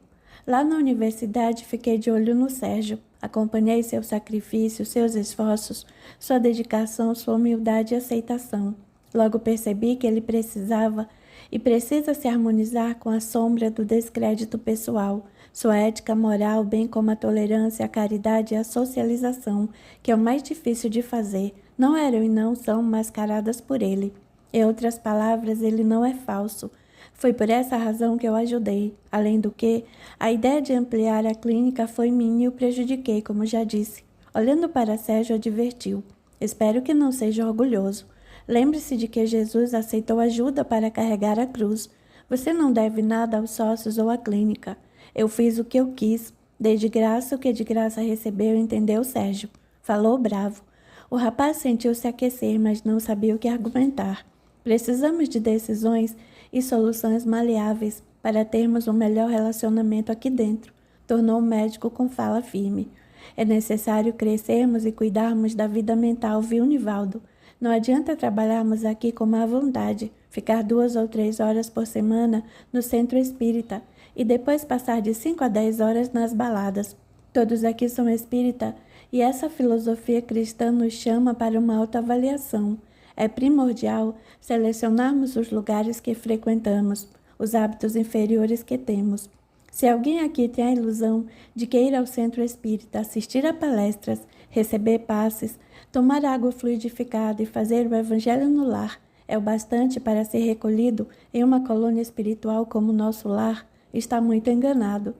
Lá na universidade fiquei de olho no Sérgio. Acompanhei seu sacrifício, seus esforços, sua dedicação, sua humildade e aceitação. Logo percebi que ele precisava e precisa se harmonizar com a sombra do descrédito pessoal, sua ética moral, bem como a tolerância, a caridade e a socialização, que é o mais difícil de fazer. Não eram e não são mascaradas por ele. Em outras palavras, ele não é falso. Foi por essa razão que eu ajudei. Além do que, a ideia de ampliar a clínica foi minha e o prejudiquei, como já disse. Olhando para Sérgio, advertiu. Espero que não seja orgulhoso. Lembre-se de que Jesus aceitou ajuda para carregar a cruz. Você não deve nada aos sócios ou à clínica. Eu fiz o que eu quis. Dei de graça o que de graça recebeu, entendeu, Sérgio? Falou bravo. O rapaz sentiu-se aquecer, mas não sabia o que argumentar. Precisamos de decisões e soluções maleáveis para termos um melhor relacionamento aqui dentro, tornou o médico com fala firme. É necessário crescermos e cuidarmos da vida mental, viu, Nivaldo? Não adianta trabalharmos aqui com má vontade, ficar 2 ou 3 horas por semana no centro espírita e depois passar de 5 a 10 horas nas baladas. Todos aqui são espírita e essa filosofia cristã nos chama para uma autoavaliação. É primordial selecionarmos os lugares que frequentamos, os hábitos inferiores que temos. Se alguém aqui tem a ilusão de que ir ao centro espírita, assistir a palestras, receber passes, tomar água fluidificada e fazer o evangelho no lar é o bastante para ser recolhido em uma colônia espiritual como o nosso lar, está muito enganado.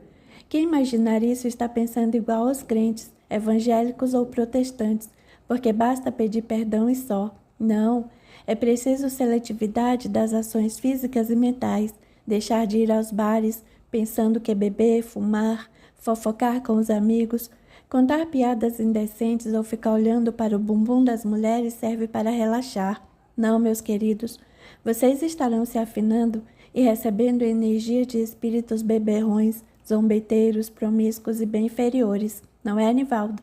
Quem imaginar isso está pensando igual aos crentes, evangélicos ou protestantes, porque basta pedir perdão e só. Não, é preciso seletividade das ações físicas e mentais, deixar de ir aos bares, pensando que beber, fumar, fofocar com os amigos, contar piadas indecentes ou ficar olhando para o bumbum das mulheres serve para relaxar. Não, meus queridos, vocês estarão se afinando e recebendo energia de espíritos beberrões, zombeteiros, promíscuos e bem inferiores. Não é, Nivaldo?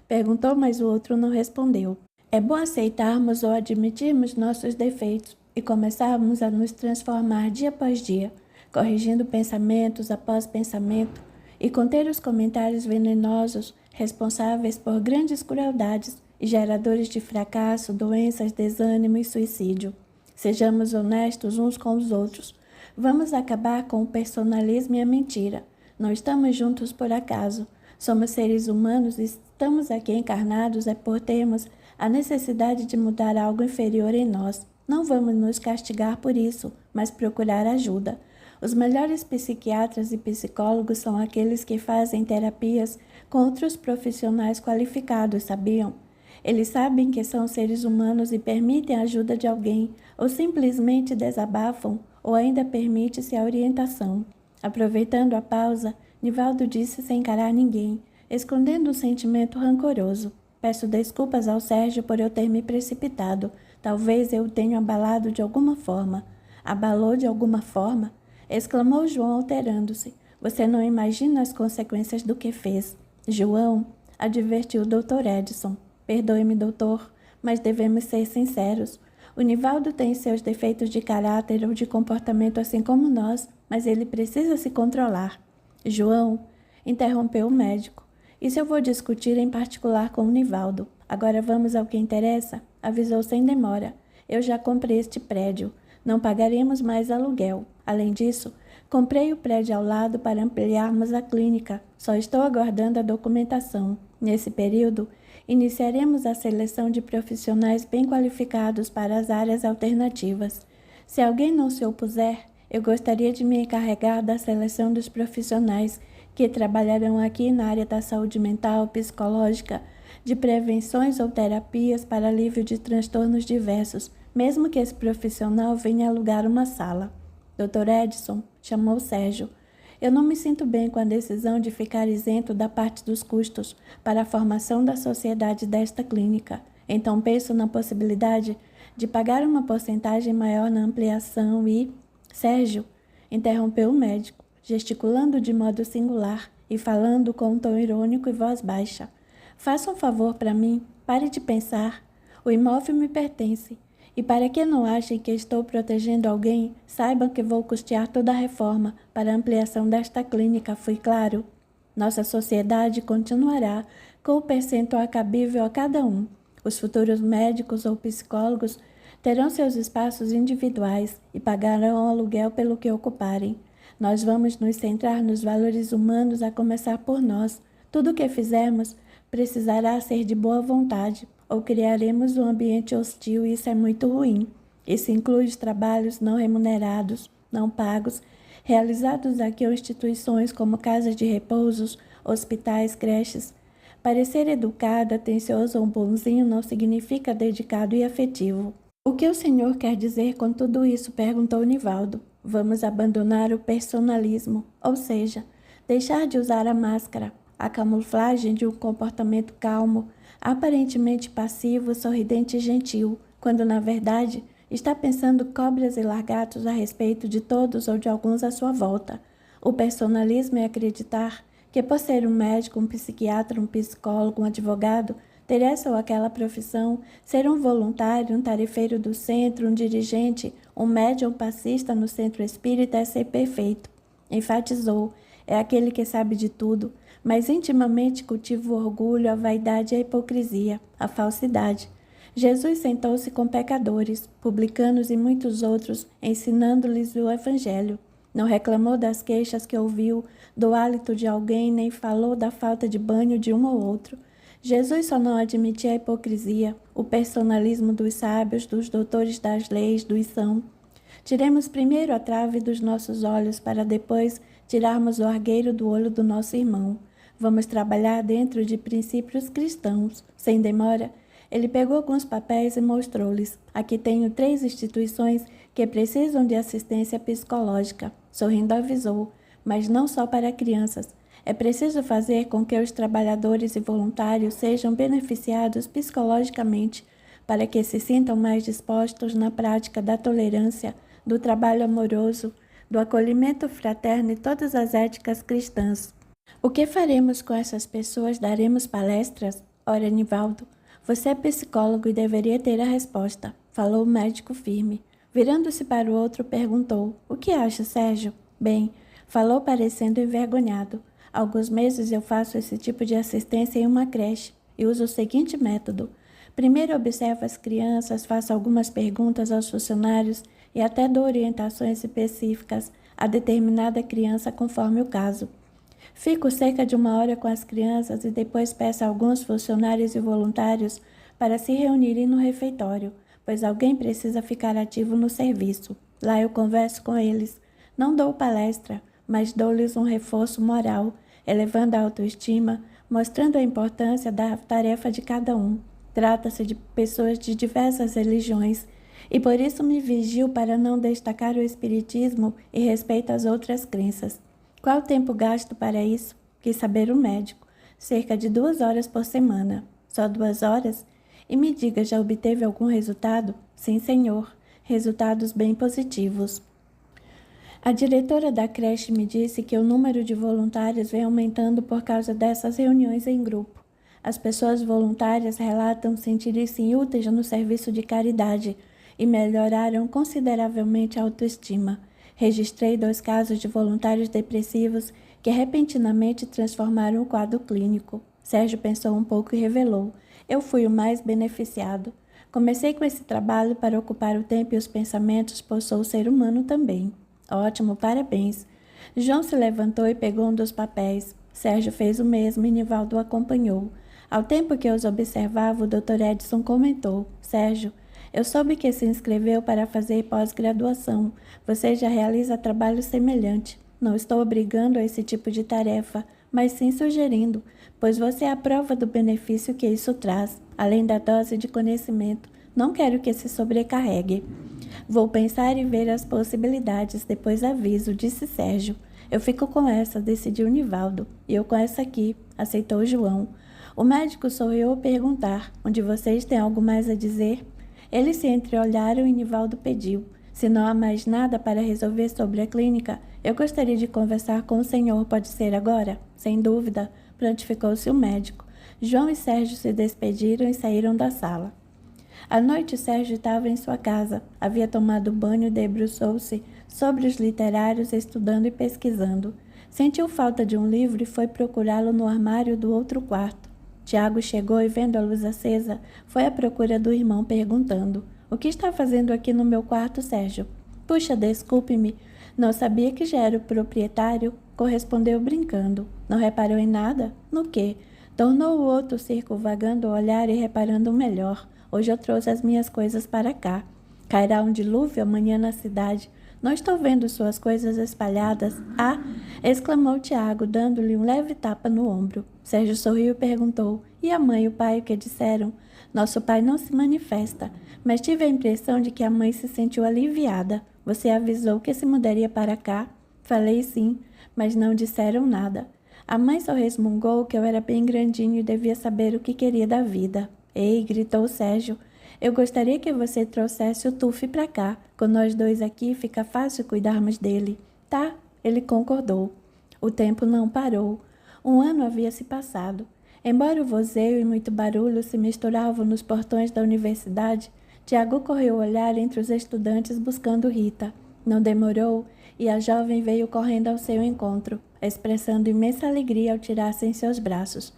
Perguntou, mas o outro não respondeu. É bom aceitarmos ou admitirmos nossos defeitos e começarmos a nos transformar dia após dia, corrigindo pensamentos após pensamento e conter os comentários venenosos responsáveis por grandes crueldades e geradores de fracasso, doenças, desânimo e suicídio. Sejamos honestos uns com os outros. Vamos acabar com o personalismo e a mentira. Não estamos juntos por acaso. Somos seres humanos e estamos aqui encarnados por termos a necessidade de mudar algo inferior em nós. Não vamos nos castigar por isso, mas procurar ajuda. Os melhores psiquiatras e psicólogos são aqueles que fazem terapias com outros profissionais qualificados, sabiam? Eles sabem que são seres humanos e permitem a ajuda de alguém, ou simplesmente desabafam, ou ainda permite-se a orientação. Aproveitando a pausa, Nivaldo disse sem encarar ninguém, escondendo um sentimento rancoroso. Peço desculpas ao Sérgio por eu ter me precipitado. Talvez eu o tenha abalado de alguma forma. Abalou de alguma forma? Exclamou João alterando-se. Você não imagina as consequências do que fez. João, advertiu o Dr. Edson. Perdoe-me, doutor, mas devemos ser sinceros. O Nivaldo tem seus defeitos de caráter ou de comportamento assim como nós, mas ele precisa se controlar. João, interrompeu o médico. Isso eu vou discutir em particular com o Nivaldo. Agora vamos ao que interessa, avisou sem demora. Eu já comprei este prédio. Não pagaremos mais aluguel. Além disso, comprei o prédio ao lado para ampliarmos a clínica. Só estou aguardando a documentação. Nesse período, iniciaremos a seleção de profissionais bem qualificados para as áreas alternativas. Se alguém não se opuser, eu gostaria de me encarregar da seleção dos profissionais que trabalharão aqui na área da saúde mental, psicológica, de prevenções ou terapias para alívio de transtornos diversos, mesmo que esse profissional venha alugar uma sala. Dr. Edson, chamou Sérgio. Eu não me sinto bem com a decisão de ficar isento da parte dos custos para a formação da sociedade desta clínica. Então penso na possibilidade de pagar uma porcentagem maior na ampliação e... Sérgio, interrompeu o médico, gesticulando de modo singular e falando com um tom irônico e voz baixa. Faça um favor para mim, pare de pensar. O imóvel me pertence. E para que não achem que estou protegendo alguém, saibam que vou custear toda a reforma para a ampliação desta clínica, fui claro? Nossa sociedade continuará com o percentual cabível a cada um. Os futuros médicos ou psicólogos terão seus espaços individuais e pagarão aluguel pelo que ocuparem. Nós vamos nos centrar nos valores humanos, a começar por nós. Tudo o que fizermos precisará ser de boa vontade, ou criaremos um ambiente hostil e isso é muito ruim. Isso inclui os trabalhos não remunerados, não pagos, realizados aqui em instituições como casas de repousos, hospitais, creches. Parecer educado, atencioso ou bonzinho não significa dedicado e afetivo. O que o senhor quer dizer com tudo isso? Perguntou Nivaldo. Vamos abandonar o personalismo, ou seja, deixar de usar a máscara, a camuflagem de um comportamento calmo, aparentemente passivo, sorridente e gentil, quando na verdade está pensando cobras e lagartos a respeito de todos ou de alguns à sua volta. O personalismo é acreditar que, por ser um médico, um psiquiatra, um psicólogo, um advogado, ter essa ou aquela profissão, ser um voluntário, um tarefeiro do centro, um dirigente, um médium passista no centro espírita é ser perfeito. Enfatizou, é aquele que sabe de tudo, mas intimamente cultiva o orgulho, a vaidade e a hipocrisia, a falsidade. Jesus sentou-se com pecadores, publicanos e muitos outros, ensinando-lhes o Evangelho. Não reclamou das queixas que ouviu, do hálito de alguém, nem falou da falta de banho de um ou outro. Jesus só não admitia a hipocrisia, o personalismo dos sábios, dos doutores das leis, dos são. Tiremos primeiro a trave dos nossos olhos, para depois tirarmos o argueiro do olho do nosso irmão. Vamos trabalhar dentro de princípios cristãos. Sem demora, ele pegou alguns papéis e mostrou-lhes. Aqui tenho 3 instituições que precisam de assistência psicológica. Sorrindo avisou, mas não só para crianças. É preciso fazer com que os trabalhadores e voluntários sejam beneficiados psicologicamente, para que se sintam mais dispostos na prática da tolerância, do trabalho amoroso, do acolhimento fraterno e todas as éticas cristãs. O que faremos com essas pessoas? Daremos palestras? Ora, Nivaldo, você é psicólogo e deveria ter a resposta, falou o médico firme. Virando-se para o outro, perguntou, o que acha, Sérgio? Bem, falou parecendo envergonhado. Há alguns meses eu faço esse tipo de assistência em uma creche e uso o seguinte método. Primeiro observo as crianças, faço algumas perguntas aos funcionários e até dou orientações específicas a determinada criança conforme o caso. Fico cerca de 1 hora com as crianças e depois peço a alguns funcionários e voluntários para se reunirem no refeitório, pois alguém precisa ficar ativo no serviço. Lá eu converso com eles. Não dou palestra, mas dou-lhes um reforço moral, elevando a autoestima, mostrando a importância da tarefa de cada um. Trata-se de pessoas de diversas religiões, e por isso me vigio para não destacar o espiritismo e respeito às outras crenças. Qual o tempo gasto para isso? Quis saber o médico. Cerca de 2 horas por semana. Só 2 horas? E me diga, já obteve algum resultado? Sim, senhor. Resultados bem positivos. A diretora da creche me disse que o número de voluntários vem aumentando por causa dessas reuniões em grupo. As pessoas voluntárias relatam sentirem-se úteis no serviço de caridade e melhoraram consideravelmente a autoestima. Registrei 2 casos de voluntários depressivos que repentinamente transformaram o quadro clínico. Sérgio pensou um pouco e revelou. Eu fui o mais beneficiado. Comecei com esse trabalho para ocupar o tempo e os pensamentos, pois sou ser humano também. Ótimo, parabéns. João se levantou e pegou um dos papéis. Sérgio fez o mesmo e Nivaldo o acompanhou. Ao tempo que os observava, o Dr. Edson comentou. Sérgio, eu soube que se inscreveu para fazer pós-graduação. Você já realiza trabalho semelhante. Não estou obrigando a esse tipo de tarefa, mas sim sugerindo, pois você é a prova do benefício que isso traz, além da dose de conhecimento. Não quero que se sobrecarregue. Vou pensar e ver as possibilidades, depois aviso, disse Sérgio. Eu fico com essa, decidiu Nivaldo. E eu com essa aqui, aceitou João. O médico sorriu ao perguntar, onde vocês têm algo mais a dizer? Eles se entreolharam e Nivaldo pediu. Se não há mais nada para resolver sobre a clínica, eu gostaria de conversar com o senhor, pode ser agora? Sem dúvida, prontificou-se o médico. João e Sérgio se despediram e saíram da sala. À noite, Sérgio estava em sua casa. Havia tomado banho e debruçou-se sobre os literários, estudando e pesquisando. Sentiu falta de um livro e foi procurá-lo no armário do outro quarto. Tiago chegou e, vendo a luz acesa, foi à procura do irmão, perguntando: O que está fazendo aqui no meu quarto, Sérgio? Puxa, desculpe-me. Não sabia que já era o proprietário, correspondeu brincando. Não reparou em nada? No quê? Tornou o outro circunvagando o olhar e reparando melhor. Hoje eu trouxe as minhas coisas para cá. Cairá um dilúvio amanhã na cidade. Não estou vendo suas coisas espalhadas. Ah! Exclamou Tiago, dando-lhe um leve tapa no ombro. Sérgio sorriu e perguntou: E a mãe e o pai, o que disseram? Nosso pai não se manifesta, mas tive a impressão de que a mãe se sentiu aliviada. Você avisou que se mudaria para cá? Falei sim, mas não disseram nada. A mãe só resmungou que eu era bem grandinho e devia saber o que queria da vida. Ei, gritou Sérgio, eu gostaria que você trouxesse o Tufi para cá. Com nós dois aqui fica fácil cuidarmos dele. Tá, ele concordou. O tempo não parou. Um ano havia se passado. Embora o vozeio e muito barulho se misturavam nos portões da universidade, Tiago correu olhar entre os estudantes buscando Rita. Não demorou e a jovem veio correndo ao seu encontro, expressando imensa alegria ao tirar-se em seus braços.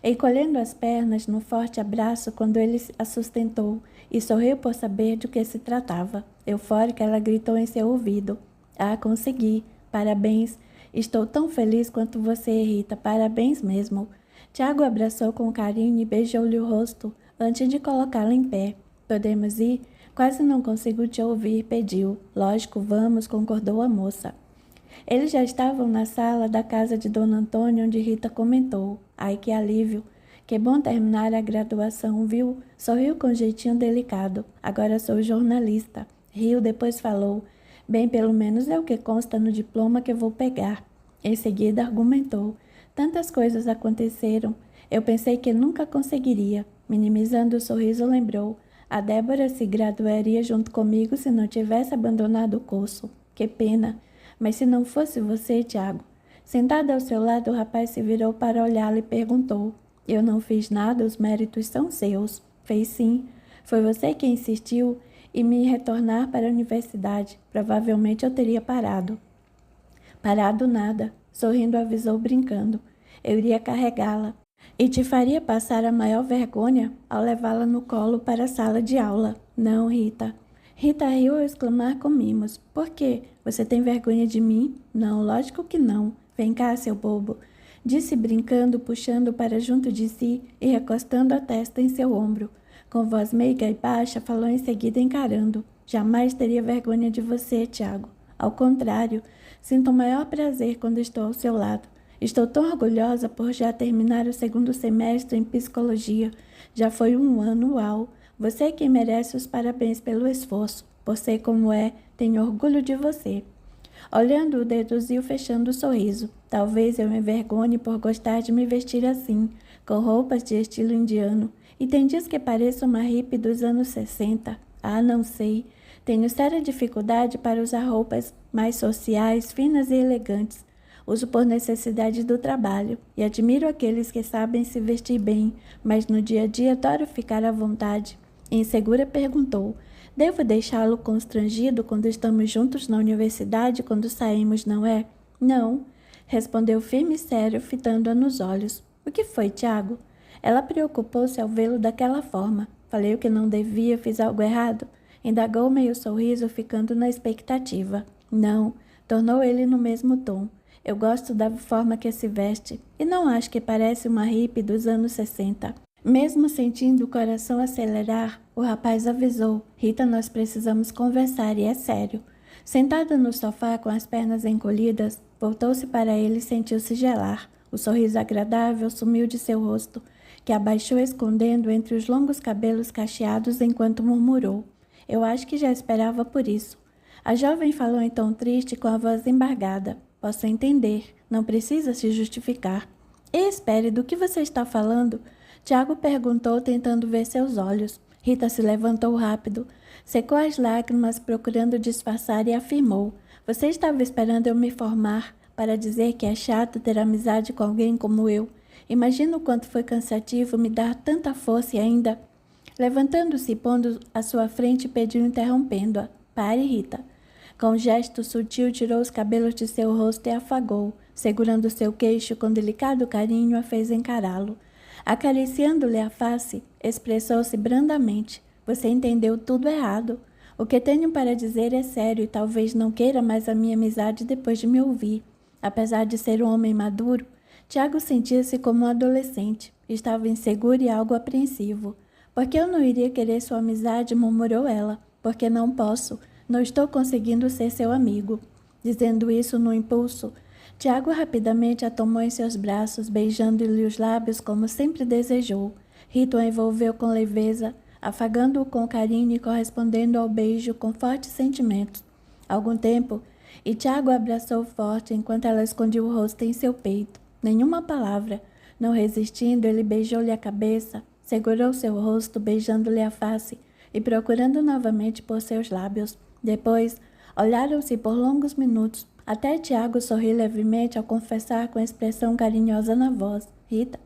Encolhendo as pernas num forte abraço quando ele a sustentou e sorriu por saber de que se tratava. Eufórica, ela gritou em seu ouvido. Ah, consegui. Parabéns. Estou tão feliz quanto você, Rita. Parabéns mesmo. Tiago abraçou com carinho e beijou-lhe o rosto antes de colocá-la em pé. Podemos ir? Quase não consigo te ouvir, pediu. Lógico, vamos, concordou a moça. Eles já estavam na sala da casa de Dona Antônia, onde Rita comentou. Ai, que alívio. Que bom terminar a graduação, viu? Sorriu com jeitinho delicado. Agora sou jornalista. Riu, depois falou. Bem, pelo menos é o que consta no diploma que vou pegar. Em seguida argumentou. Tantas coisas aconteceram. Eu pensei que nunca conseguiria. Minimizando o sorriso, lembrou. A Débora se graduaria junto comigo se não tivesse abandonado o curso. Que pena. Mas se não fosse você, Tiago. Sentado ao seu lado, o rapaz se virou para olhá-la e perguntou. Eu não fiz nada, os méritos são seus. Fez sim. Foi você quem insistiu em me retornar para a universidade. Provavelmente eu teria parado. Parado nada. Sorrindo avisou brincando. Eu iria carregá-la. E te faria passar a maior vergonha ao levá-la no colo para a sala de aula. Não, Rita. Rita riu ao exclamar com mimos. Por quê? Você tem vergonha de mim? Não, lógico que não. Vem cá, seu bobo. Disse brincando, puxando para junto de si e recostando a testa em seu ombro. Com voz meiga e baixa, falou em seguida encarando. Jamais teria vergonha de você, Tiago. Ao contrário, sinto o maior prazer quando estou ao seu lado. Estou tão orgulhosa por já terminar o segundo semestre em psicologia. Já foi um ano, uau. Você é quem merece os parabéns pelo esforço. Por ser como é, tenho orgulho de você. Olhando-o, deduziu fechando o sorriso. Talvez eu me envergonhe por gostar de me vestir assim, com roupas de estilo indiano. E tem dias que pareço uma hippie dos anos 60. Ah, não sei. Tenho séria dificuldade para usar roupas mais sociais, finas e elegantes. Uso por necessidade do trabalho e admiro aqueles que sabem se vestir bem, mas no dia a dia adoro ficar à vontade. Insegura perguntou, devo deixá-lo constrangido quando estamos juntos na universidade, quando saímos, não é? Não, respondeu firme e sério, fitando-a nos olhos. O que foi, Tiago? Ela preocupou-se ao vê-lo daquela forma. Falei o que não devia, fiz algo errado? Indagou meio sorriso, ficando na expectativa. Não, tornou ele no mesmo tom. Eu gosto da forma que se veste e não acho que parece uma hippie dos anos 60. Mesmo sentindo o coração acelerar, o rapaz avisou. Rita, nós precisamos conversar e é sério. Sentada no sofá com as pernas encolhidas, voltou-se para ele e sentiu-se gelar. O sorriso agradável sumiu de seu rosto, que abaixou escondendo entre os longos cabelos cacheados enquanto murmurou. Eu acho que já esperava por isso. A jovem falou em tom triste com a voz embargada. Posso entender, não precisa se justificar. E espere, do que você está falando? Tiago perguntou, tentando ver seus olhos. Rita se levantou rápido, secou as lágrimas, procurando disfarçar e afirmou. Você estava esperando eu me formar para dizer que é chato ter amizade com alguém como eu. Imagina o quanto foi cansativo me dar tanta força e ainda... Levantando-se e pondo à sua frente, pediu interrompendo-a. Pare, Rita. Com um gesto sutil, tirou os cabelos de seu rosto e afagou. Segurando seu queixo com delicado carinho, a fez encará-lo. Acariciando-lhe a face, expressou-se brandamente. Você entendeu tudo errado. O que tenho para dizer é sério e talvez não queira mais a minha amizade depois de me ouvir. Apesar de ser um homem maduro, Tiago sentia-se como um adolescente. Estava inseguro e algo apreensivo. Por que eu não iria querer sua amizade? Murmurou ela. Porque não posso. Não estou conseguindo ser seu amigo. Dizendo isso no impulso, Tiago rapidamente a tomou em seus braços, beijando-lhe os lábios como sempre desejou. Rita o envolveu com leveza, afagando-o com carinho e correspondendo ao beijo com fortes sentimentos. Algum tempo, e Tiago a abraçou forte enquanto ela escondia o rosto em seu peito. nenhuma palavra. Não resistindo, ele beijou-lhe a cabeça, segurou seu rosto, beijando-lhe a face e procurando novamente por seus lábios. Depois, olharam-se por longos minutos, até Tiago sorrir levemente ao confessar com expressão carinhosa na voz: Rita,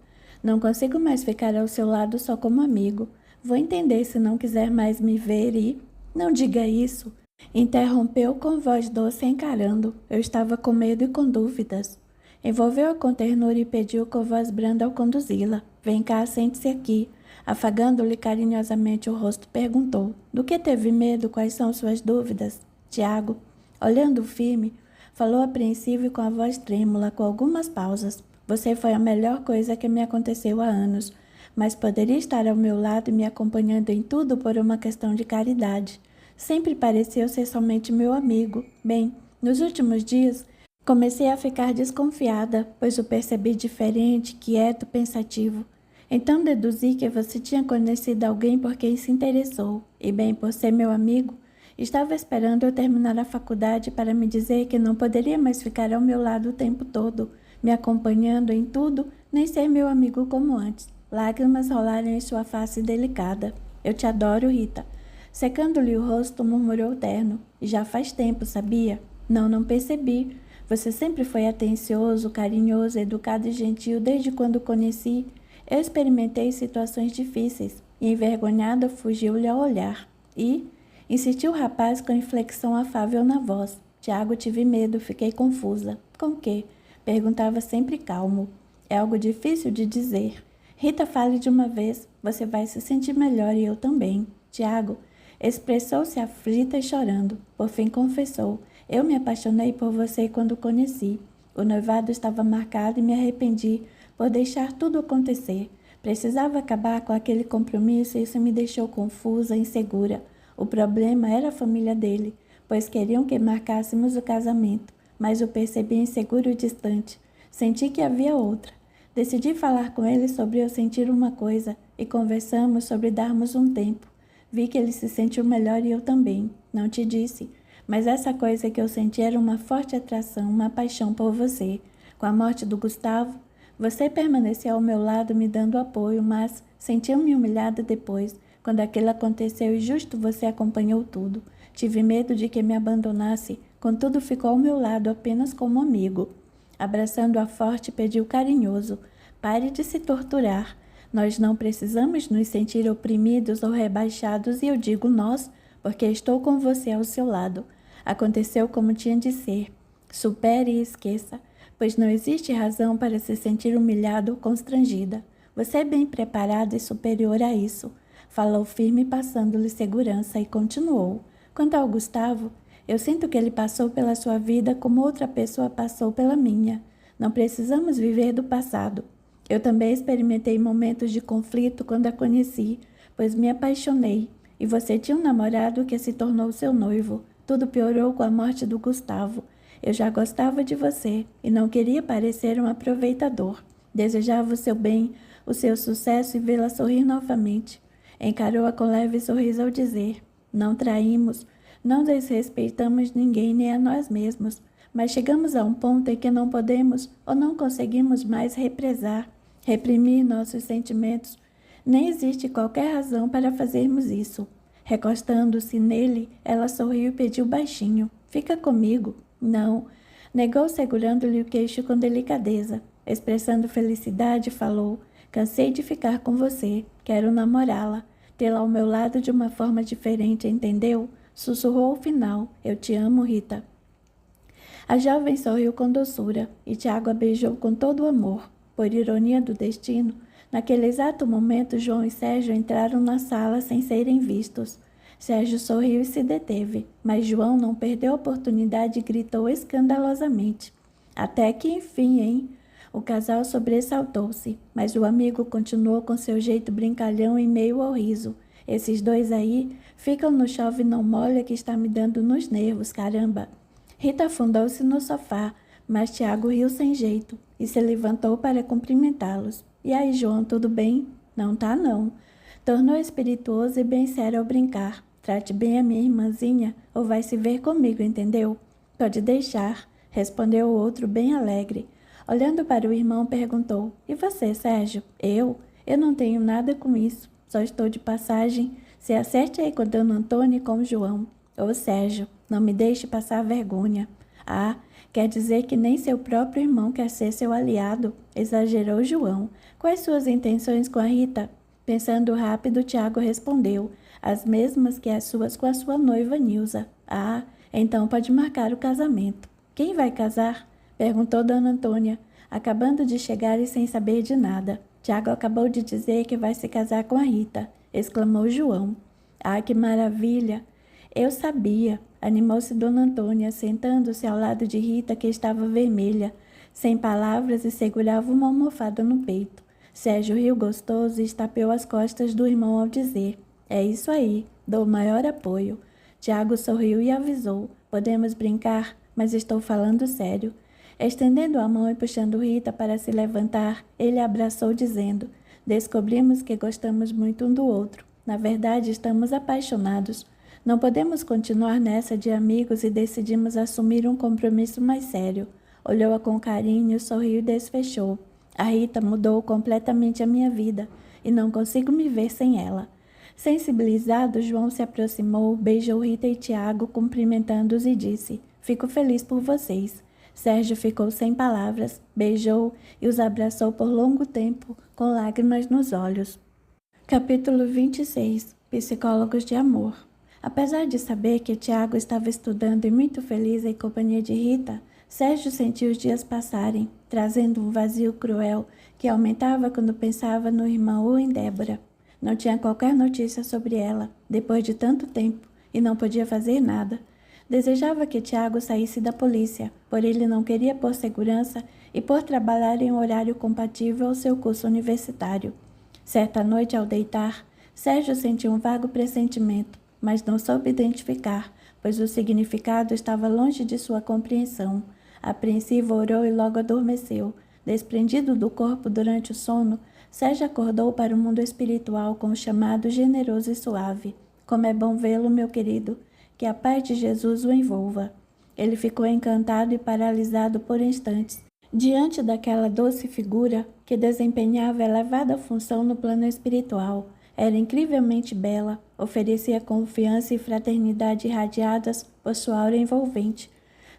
não consigo mais ficar ao seu lado só como amigo. Vou entender se não quiser mais me ver e... Não diga isso, interrompeu com voz doce encarando. Eu estava com medo e com dúvidas. Envolveu-a com ternura e pediu com voz branda ao conduzi-la: Vem cá, sente-se aqui. Afagando-lhe carinhosamente o rosto, perguntou: Do que teve medo? Quais são suas dúvidas? Tiago, olhando firme, falou apreensivo e com a voz trêmula, com algumas pausas: Você foi a melhor coisa que me aconteceu há anos, mas poderia estar ao meu lado e me acompanhando em tudo por uma questão de caridade. Sempre pareceu ser somente meu amigo. Bem, nos últimos dias, comecei a ficar desconfiada, pois o percebi diferente, quieto, pensativo. Então deduzi que você tinha conhecido alguém por quem se interessou, e bem, por ser meu amigo, estava esperando eu terminar a faculdade para me dizer que não poderia mais ficar ao meu lado o tempo todo, me acompanhando em tudo, nem ser meu amigo como antes. Lágrimas rolaram em sua face delicada. Eu te adoro, Rita. Secando-lhe o rosto, murmurou terno. Já faz tempo, sabia? Não percebi. Você sempre foi atencioso, carinhoso, educado e gentil desde quando o conheci. Eu experimentei situações difíceis e, envergonhada, fugiu-lhe ao olhar. E... insistiu o rapaz com inflexão afável na voz. Tiago, tive medo, fiquei confusa. Com quê? Perguntava sempre calmo. É algo difícil de dizer. Rita, fale de uma vez. Você vai se sentir melhor e eu também. Tiago expressou-se aflita e chorando. Por fim confessou. Eu me apaixonei por você quando o conheci. O noivado estava marcado e me arrependi por deixar tudo acontecer. Precisava acabar com aquele compromisso e isso me deixou confusa, insegura. O problema era a família dele, pois queriam que marcássemos o casamento, mas o percebi inseguro e distante. Senti que havia outra. Decidi falar com ele sobre eu sentir uma coisa e conversamos sobre darmos um tempo. Vi que ele se sentiu melhor e eu também. Não te disse, mas essa coisa que eu senti era uma forte atração, uma paixão por você. Com a morte do Gustavo, você permaneceu ao meu lado me dando apoio, mas senti-me humilhada depois, quando aquilo aconteceu e justo você acompanhou tudo. Tive medo de que me abandonasse, contudo ficou ao meu lado apenas como amigo. Abraçando-a forte, pediu carinhoso: Pare de se torturar. Nós não precisamos nos sentir oprimidos ou rebaixados, e eu digo nós, porque estou com você ao seu lado. Aconteceu como tinha de ser. Supere e esqueça, pois não existe razão para se sentir humilhada ou constrangida. Você é bem preparado e superior a isso. Falou firme, passando-lhe segurança, e continuou. Quanto ao Gustavo, eu sinto que ele passou pela sua vida como outra pessoa passou pela minha. Não precisamos viver do passado. Eu também experimentei momentos de conflito quando a conheci, pois me apaixonei, e você tinha um namorado que se tornou seu noivo. Tudo piorou com a morte do Gustavo. Eu já gostava de você e não queria parecer um aproveitador. Desejava o seu bem, o seu sucesso e vê-la sorrir novamente. Encarou-a com leve sorriso ao dizer: Não traímos, não desrespeitamos ninguém nem a nós mesmos, mas chegamos a um ponto em que não podemos ou não conseguimos mais reprimir nossos sentimentos. Nem existe qualquer razão para fazermos isso. Recostando-se nele, ela sorriu e pediu baixinho: Fica comigo. Não. Negou, segurando-lhe o queixo com delicadeza. Expressando felicidade, falou: Cansei de ficar com você. Quero namorá-la. Tê-la ao meu lado de uma forma diferente, entendeu? Sussurrou ao final: Eu te amo, Rita. A jovem sorriu com doçura e Tiago a beijou com todo o amor. Por ironia do destino, naquele exato momento, João e Sérgio entraram na sala sem serem vistos. Sérgio sorriu e se deteve, mas João não perdeu a oportunidade e gritou escandalosamente: Até que enfim, hein? O casal sobressaltou-se, mas o amigo continuou com seu jeito brincalhão em meio ao riso. Esses dois aí ficam no chove não molha que está me dando nos nervos, caramba. Rita afundou-se no sofá, mas Tiago riu sem jeito e se levantou para cumprimentá-los. E aí, João, tudo bem? Não tá, não. Tornou espirituoso e bem sério ao brincar. Trate bem a minha irmãzinha ou vai se ver comigo, entendeu? Pode deixar, respondeu o outro bem alegre. Olhando para o irmão, perguntou: E você, Sérgio? Eu não tenho nada com isso. Só estou de passagem. Se acerte aí com Dona Antônia e com o João. Ô, Sérgio, não me deixe passar vergonha. Ah, quer dizer que nem seu próprio irmão quer ser seu aliado? Exagerou João. Quais suas intenções com a Rita? Pensando rápido, Tiago respondeu: As mesmas que as suas com a sua noiva Nilza. Ah, então pode marcar o casamento. Quem vai casar? Perguntou Dona Antônia, acabando de chegar e sem saber de nada. Tiago acabou de dizer que vai se casar com a Rita, exclamou João. Ah, que maravilha! Eu sabia, animou-se Dona Antônia, sentando-se ao lado de Rita, que estava vermelha, sem palavras e segurava uma almofada no peito. Sérgio riu gostoso e estapeou as costas do irmão ao dizer: É isso aí, dou o maior apoio. Tiago sorriu e avisou: Podemos brincar, mas estou falando sério. Estendendo a mão e puxando Rita para se levantar, ele a abraçou dizendo: Descobrimos que gostamos muito um do outro. Na verdade, estamos apaixonados. Não podemos continuar nessa de amigos e decidimos assumir um compromisso mais sério. Olhou-a com carinho, sorriu e desfechou. A Rita mudou completamente a minha vida e não consigo me ver sem ela. Sensibilizado, João se aproximou, beijou Rita e Tiago, cumprimentando-os e disse: Fico feliz por vocês. Sérgio ficou sem palavras, beijou e os abraçou por longo tempo, com lágrimas nos olhos. Capítulo 26. Psicólogos de amor. Apesar de saber que Tiago estava estudando e muito feliz em companhia de Rita, Sérgio sentiu os dias passarem, trazendo um vazio cruel que aumentava quando pensava no irmão ou em Débora. Não tinha qualquer notícia sobre ela, depois de tanto tempo, e não podia fazer nada. Desejava que Tiago saísse da polícia, porém ele não queria por segurança e por trabalhar em um horário compatível ao seu curso universitário. Certa noite, ao deitar, Sérgio sentiu um vago pressentimento, mas não soube identificar, pois o significado estava longe de sua compreensão. Apreensivo, orou e logo adormeceu. Desprendido do corpo durante o sono, Sérgio acordou para o mundo espiritual com um chamado generoso e suave. Como é bom vê-lo, meu querido, que a paz de Jesus o envolva. Ele ficou encantado e paralisado por instantes, diante daquela doce figura que desempenhava elevada função no plano espiritual. Era incrivelmente bela, oferecia confiança e fraternidade irradiadas por sua aura envolvente.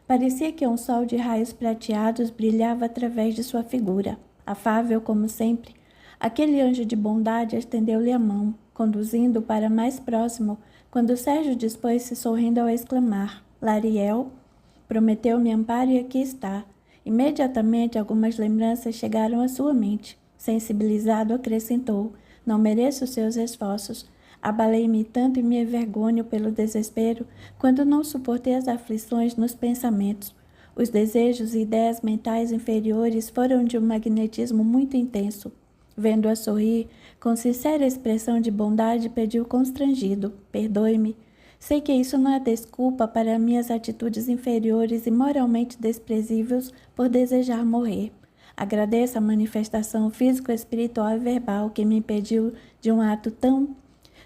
Parecia que um sol de raios prateados brilhava através de sua figura. Afável como sempre, aquele anjo de bondade estendeu-lhe a mão, conduzindo-o para mais próximo, quando Sérgio dispôs-se sorrindo ao exclamar: Lariel, prometeu-me amparo e aqui está. Imediatamente algumas lembranças chegaram à sua mente. Sensibilizado, acrescentou: Não mereço seus esforços. Abalei-me tanto e me envergonho pelo desespero, quando não suportei as aflições nos pensamentos. Os desejos e ideias mentais inferiores foram de um magnetismo muito intenso. Vendo-a sorrir, com sincera expressão de bondade, pediu constrangido: Perdoe-me. Sei que isso não é desculpa para minhas atitudes inferiores e moralmente desprezíveis por desejar morrer. Agradeço a manifestação físico-espiritual e verbal que me impediu de um ato tão...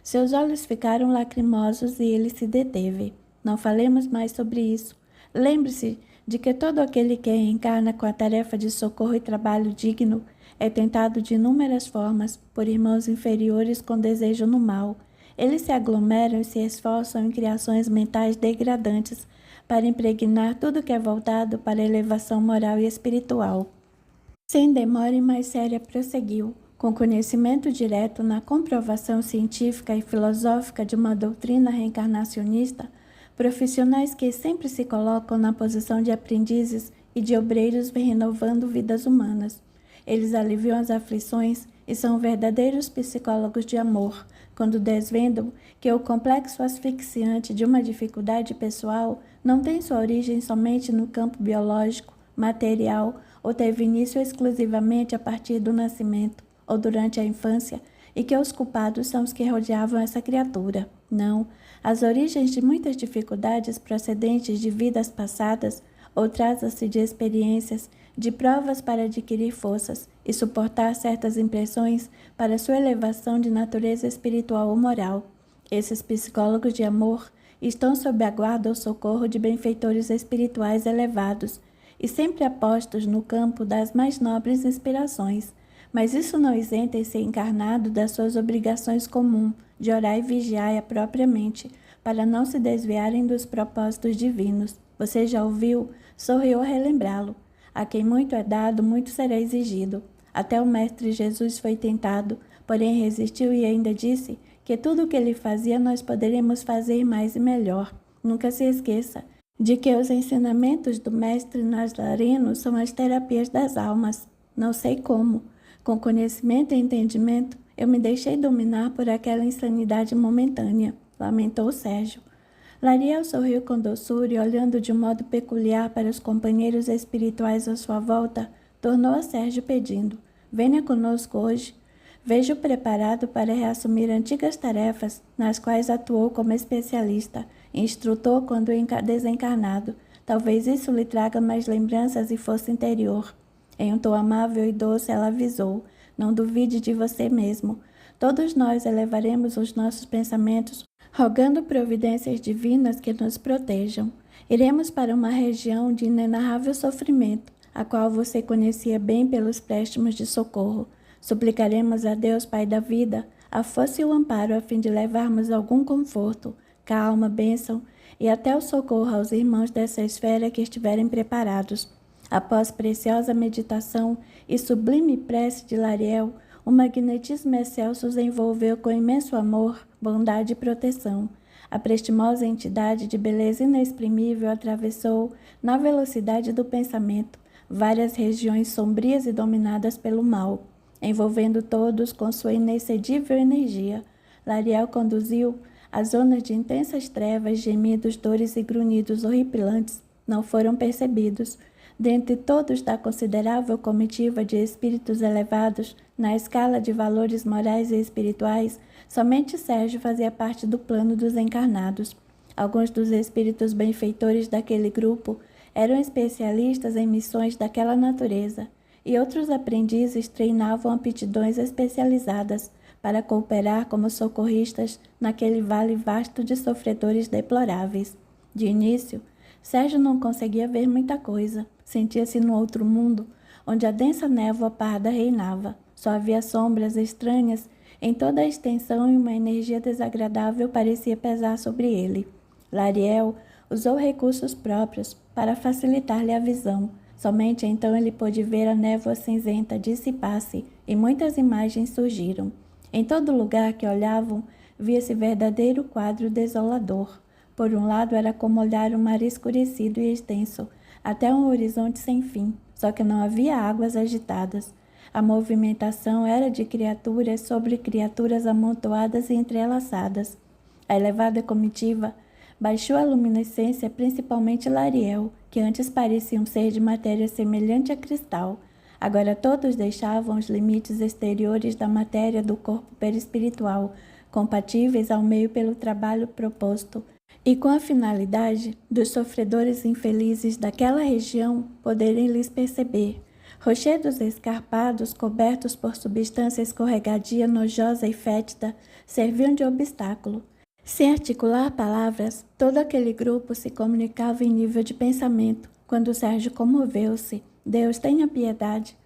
Seus olhos ficaram lacrimosos e ele se deteve. Não falemos mais sobre isso. Lembre-se de que todo aquele que reencarna com a tarefa de socorro e trabalho digno é tentado de inúmeras formas por irmãos inferiores com desejo no mal. Eles se aglomeram e se esforçam em criações mentais degradantes para impregnar tudo que é voltado para a elevação moral e espiritual. Sem demora e mais séria prosseguiu, com conhecimento direto na comprovação científica e filosófica de uma doutrina reencarnacionista, profissionais que sempre se colocam na posição de aprendizes e de obreiros vêm renovando vidas humanas. Eles aliviam as aflições e são verdadeiros psicólogos de amor, quando desvendam que o complexo asfixiante de uma dificuldade pessoal não tem sua origem somente no campo biológico, material, ou teve início exclusivamente a partir do nascimento ou durante a infância, e que os culpados são os que rodeavam essa criatura. Não, as origens de muitas dificuldades procedentes de vidas passadas ou trazem-se de experiências, de provas para adquirir forças e suportar certas impressões para sua elevação de natureza espiritual ou moral. Esses psicólogos de amor estão sob a guarda ou socorro de benfeitores espirituais elevados e sempre apostos no campo das mais nobres inspirações, mas isso não isenta esse encarnado das suas obrigações comuns de orar e vigiar propriamente, para não se desviarem dos propósitos divinos. Você já ouviu? Sorriu ao relembrá-lo. A quem muito é dado, muito será exigido. Até o Mestre Jesus foi tentado, porém resistiu e ainda disse que tudo o que ele fazia nós poderemos fazer mais e melhor. Nunca se esqueça de que os ensinamentos do Mestre Nazareno são as terapias das almas. Não sei como. Com conhecimento e entendimento, eu me deixei dominar por aquela insanidade momentânea, lamentou Sérgio. Lariel sorriu com doçura e, olhando de um modo peculiar para os companheiros espirituais à sua volta, tornou a Sérgio pedindo: venha conosco hoje. Vejo preparado para reassumir antigas tarefas nas quais atuou como especialista, instrutor quando desencarnado. Talvez isso lhe traga mais lembranças e força interior. Em um tom amável e doce, ela avisou: não duvide de você mesmo. Todos nós elevaremos os nossos pensamentos, rogando providências divinas que nos protejam. Iremos para uma região de inenarrável sofrimento, a qual você conhecia bem pelos préstimos de socorro. Suplicaremos a Deus, Pai da vida, a força e o amparo a fim de levarmos algum conforto, calma, bênção e até o socorro aos irmãos dessa esfera que estiverem preparados. Após preciosa meditação e sublime prece de Lariel, o magnetismo excelso os envolveu com imenso amor, bondade e proteção. A prestimosa entidade de beleza inexprimível atravessou, na velocidade do pensamento, várias regiões sombrias e dominadas pelo mal, envolvendo todos com sua inexcedível energia. Lariel conduziu a zonas de intensas trevas, gemidos, dores e grunhidos horripilantes não foram percebidos. Dentre todos da considerável comitiva de espíritos elevados, na escala de valores morais e espirituais, somente Sérgio fazia parte do plano dos encarnados. Alguns dos espíritos benfeitores daquele grupo eram especialistas em missões daquela natureza, e outros aprendizes treinavam aptidões especializadas para cooperar como socorristas naquele vale vasto de sofredores deploráveis. De início, Sérgio não conseguia ver muita coisa. Sentia-se no outro mundo, onde a densa névoa parda reinava. Só havia sombras estranhas em toda a extensão e uma energia desagradável parecia pesar sobre ele. Lariel usou recursos próprios para facilitar-lhe a visão. Somente então ele pôde ver a névoa cinzenta dissipar-se e muitas imagens surgiram. Em todo lugar que olhavam, via-se verdadeiro quadro desolador. Por um lado era como olhar um mar escurecido e extenso, até um horizonte sem fim, só que não havia águas agitadas. A movimentação era de criaturas sobre criaturas amontoadas e entrelaçadas. A elevada comitiva baixou a luminescência, principalmente Lariel, que antes parecia um ser de matéria semelhante a cristal. Agora todos deixavam os limites exteriores da matéria do corpo perispiritual, compatíveis ao meio pelo trabalho proposto, e com a finalidade dos sofredores infelizes daquela região poderem lhes perceber. Rochedos escarpados, cobertos por substância escorregadia, nojosa e fétida, serviam de obstáculo. Sem articular palavras, todo aquele grupo se comunicava em nível de pensamento, quando Sérgio comoveu-se. Deus, tenha piedade.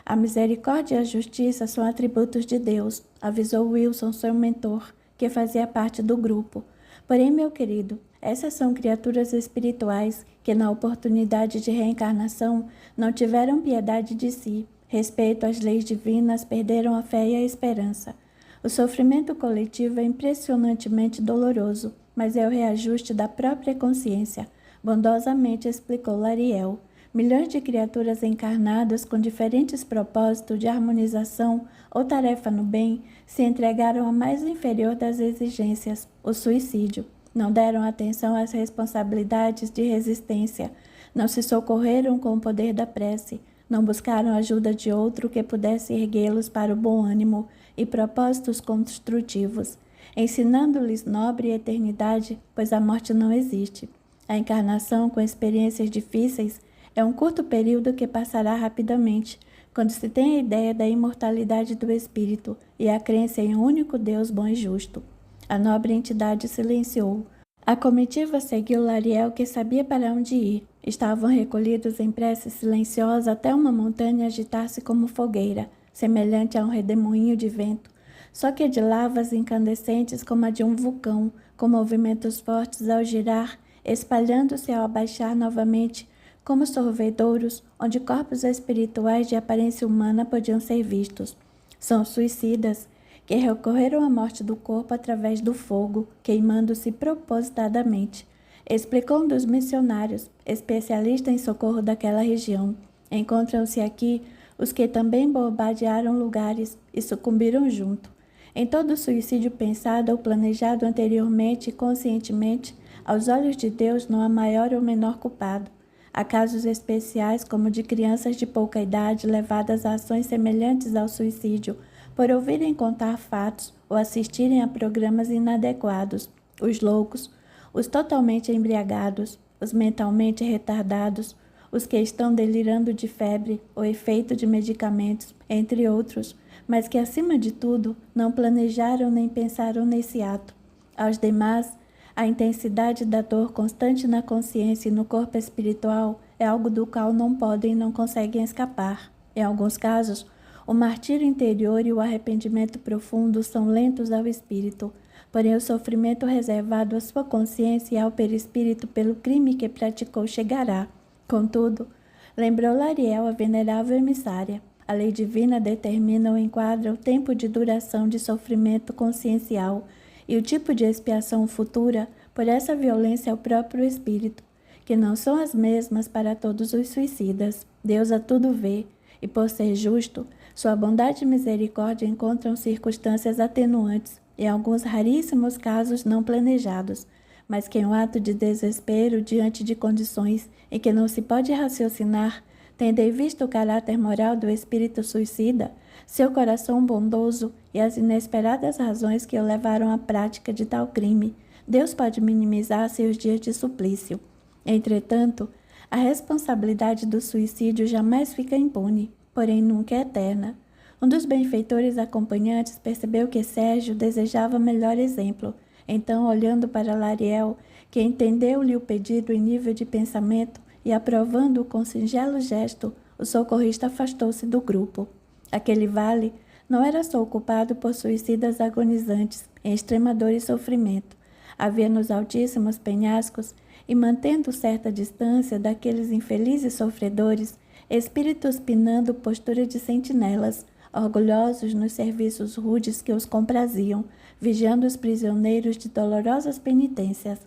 A misericórdia e a justiça são atributos de Deus, avisou Wilson, seu mentor, que fazia parte do grupo. Porém, meu querido, essas são criaturas espirituais que, na oportunidade de reencarnação, não tiveram piedade de si. Respeito às leis divinas, perderam a fé e a esperança. O sofrimento coletivo é impressionantemente doloroso, mas é o reajuste da própria consciência, bondosamente explicou Lariel. Milhões de criaturas encarnadas com diferentes propósitos de harmonização ou tarefa no bem se entregaram à mais inferior das exigências, o suicídio. Não deram atenção às responsabilidades de resistência, não se socorreram com o poder da prece, não buscaram a ajuda de outro que pudesse erguê-los para o bom ânimo e propósitos construtivos, ensinando-lhes nobre eternidade, pois a morte não existe. A encarnação com experiências difíceis é um curto período que passará rapidamente, quando se tem a ideia da imortalidade do espírito e a crença em um único Deus bom e justo. A nobre entidade silenciou. A comitiva seguiu Lariel, que sabia para onde ir. Estavam recolhidos em prece silenciosa até uma montanha agitar-se como fogueira, semelhante a um redemoinho de vento, só que de lavas incandescentes como a de um vulcão, com movimentos fortes ao girar, espalhando-se ao abaixar novamente, como sorvedouros, onde corpos espirituais de aparência humana podiam ser vistos. São suicidas, que recorreram à morte do corpo através do fogo, queimando-se propositadamente, explicou um dos missionários, especialista em socorro daquela região. Encontram-se aqui os que também bombardearam lugares e sucumbiram junto. Em todo suicídio pensado ou planejado anteriormente e conscientemente, aos olhos de Deus não há maior ou menor culpado. Há casos especiais, como de crianças de pouca idade levadas a ações semelhantes ao suicídio, por ouvirem contar fatos ou assistirem a programas inadequados. Os loucos, os totalmente embriagados, os mentalmente retardados, os que estão delirando de febre ou efeito de medicamentos, entre outros, mas que, acima de tudo, não planejaram nem pensaram nesse ato. Aos demais, a intensidade da dor constante na consciência e no corpo espiritual é algo do qual não podem e não conseguem escapar. Em alguns casos, o martírio interior e o arrependimento profundo são lentos ao espírito, porém o sofrimento reservado à sua consciência e ao perispírito pelo crime que praticou chegará. Contudo, lembrou Lariel a venerável emissária, a lei divina determina ou enquadra o tempo de duração de sofrimento consciencial e o tipo de expiação futura por essa violência ao próprio espírito, que não são as mesmas para todos os suicidas. Deus a tudo vê, e por ser justo, sua bondade e misericórdia encontram circunstâncias atenuantes, em alguns raríssimos casos não planejados, mas que em um ato de desespero diante de condições em que não se pode raciocinar, tendo em vista o caráter moral do espírito suicida, seu coração bondoso e as inesperadas razões que o levaram à prática de tal crime, Deus pode minimizar seus dias de suplício. Entretanto, a responsabilidade do suicídio jamais fica impune, porém nunca é eterna. Um dos benfeitores acompanhantes percebeu que Sérgio desejava melhor exemplo. Então, olhando para Lariel, que entendeu-lhe o pedido em nível de pensamento e aprovando-o com singelo gesto, o socorrista afastou-se do grupo. Aquele vale não era só ocupado por suicidas agonizantes, em extrema dor e sofrimento. Havia nos altíssimos penhascos, e mantendo certa distância daqueles infelizes sofredores, espíritos pinando postura de sentinelas, orgulhosos nos serviços rudes que os compraziam, vigiando os prisioneiros de dolorosas penitências.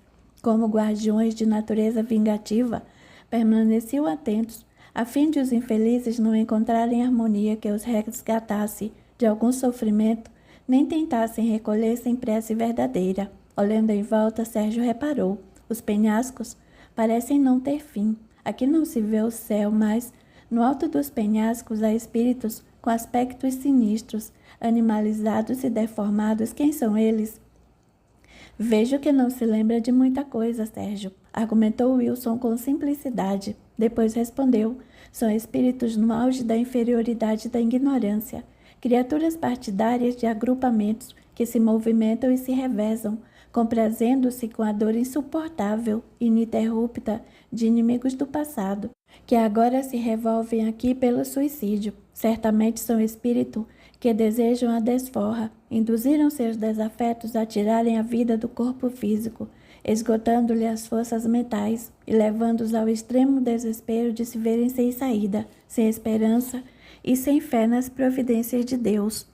Como guardiões de natureza vingativa, permaneciam atentos, a fim de os infelizes não encontrarem harmonia que os resgatasse de algum sofrimento, nem tentassem recolher-se em prece verdadeira. Olhando em volta, Sérgio reparou: os penhascos parecem não ter fim. Aqui não se vê o céu, mas no alto dos penhascos há espíritos com aspectos sinistros, animalizados e deformados. Quem são eles? Vejo que não se lembra de muita coisa, Sérgio, argumentou Wilson com simplicidade. Depois respondeu: são espíritos no auge da inferioridade e da ignorância, criaturas partidárias de agrupamentos que se movimentam e se revezam, comprazendo-se com a dor insuportável e ininterrupta de inimigos do passado, que agora se revolvem aqui pelo suicídio. Certamente são espíritos que desejam a desforra, induziram seus desafetos a tirarem a vida do corpo físico, esgotando-lhe as forças mentais e levando-os ao extremo desespero de se verem sem saída, sem esperança e sem fé nas providências de Deus.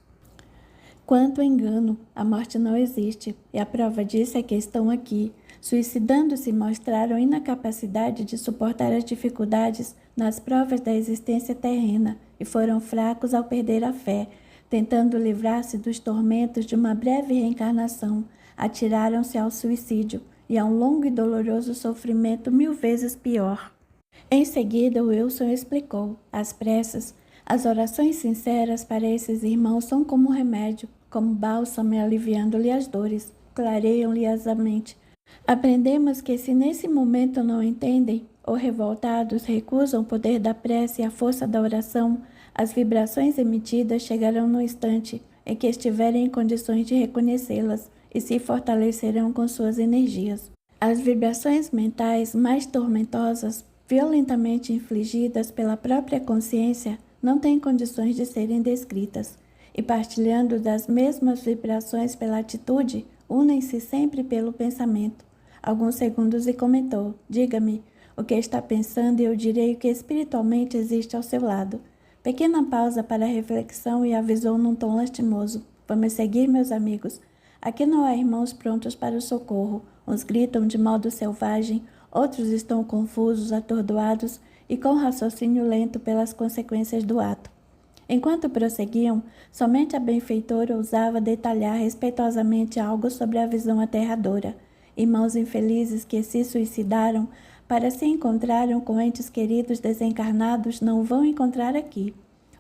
Quanto engano, a morte não existe, e a prova disso é que estão aqui. Suicidando-se, mostraram inacapacidade de suportar as dificuldades nas provas da existência terrena e foram fracos ao perder a fé. Tentando livrar-se dos tormentos de uma breve reencarnação, atiraram-se ao suicídio e a um longo e doloroso sofrimento 1000 vezes pior. Em seguida, Wilson explicou: as preces, as orações sinceras para esses irmãos são como remédio, como bálsamo, aliviando-lhe as dores, clareiam-lhe a mente. Aprendemos que se nesse momento não entendem, ou revoltados recusam o poder da prece e a força da oração, as vibrações emitidas chegarão no instante em que estiverem em condições de reconhecê-las e se fortalecerão com suas energias. As vibrações mentais mais tormentosas, violentamente infligidas pela própria consciência, não têm condições de serem descritas, e partilhando das mesmas vibrações pela atitude, unem-se sempre pelo pensamento. Alguns segundos e comentou: diga-me o que está pensando e eu direi o que espiritualmente existe ao seu lado. Pequena pausa para a reflexão e avisou num tom lastimoso: vamos seguir, meus amigos. Aqui não há irmãos prontos para o socorro. Uns gritam de modo selvagem, outros estão confusos, atordoados e com raciocínio lento pelas consequências do ato. Enquanto prosseguiam, somente a benfeitora ousava detalhar respeitosamente algo sobre a visão aterradora. Irmãos infelizes que se suicidaram para se encontrarem com entes queridos desencarnados não vão encontrar aqui.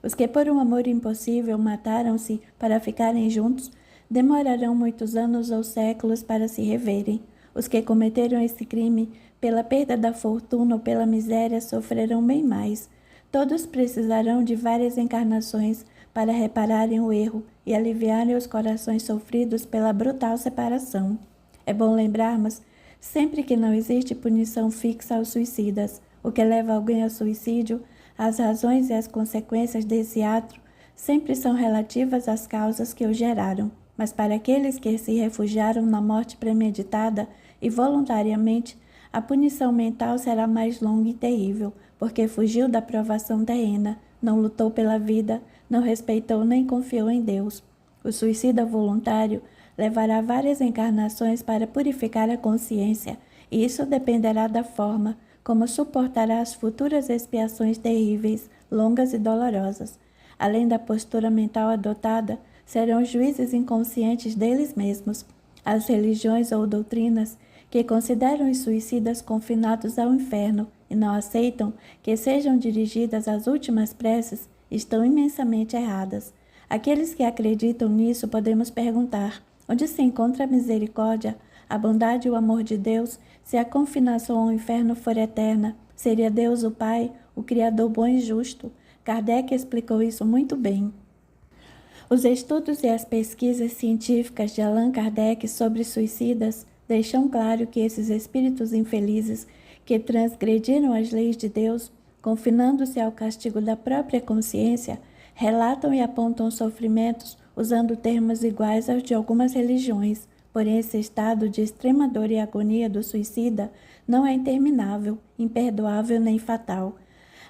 Os que por um amor impossível mataram-se para ficarem juntos demorarão muitos anos ou séculos para se reverem. Os que cometeram esse crime pela perda da fortuna ou pela miséria sofrerão bem mais. Todos precisarão de várias encarnações para repararem o erro e aliviarem os corações sofridos pela brutal separação. É bom lembrarmos sempre que não existe punição fixa aos suicidas. O que leva alguém ao suicídio, as razões e as consequências desse ato sempre são relativas às causas que o geraram. Mas para aqueles que se refugiaram na morte premeditada e voluntariamente, a punição mental será mais longa e terrível, porque fugiu da provação terrena, não lutou pela vida, não respeitou nem confiou em Deus. O suicida voluntário levará várias encarnações para purificar a consciência, e isso dependerá da forma como suportará as futuras expiações terríveis, longas e dolorosas. Além da postura mental adotada, serão juízes inconscientes deles mesmos. As religiões ou doutrinas que consideram os suicidas confinados ao inferno e não aceitam que sejam dirigidas as últimas preces estão imensamente erradas. Aqueles que acreditam nisso podemos perguntar: onde se encontra a misericórdia, a bondade e o amor de Deus, se a confinação ao inferno for eterna? Seria Deus o Pai, o Criador bom e justo? Kardec explicou isso muito bem. Os estudos e as pesquisas científicas de Allan Kardec sobre suicidas deixam claro que esses espíritos infelizes que transgrediram as leis de Deus, confinando-se ao castigo da própria consciência, relatam e apontam sofrimentos usando termos iguais aos de algumas religiões. Porém, esse estado de extrema dor e agonia do suicida não é interminável, imperdoável nem fatal.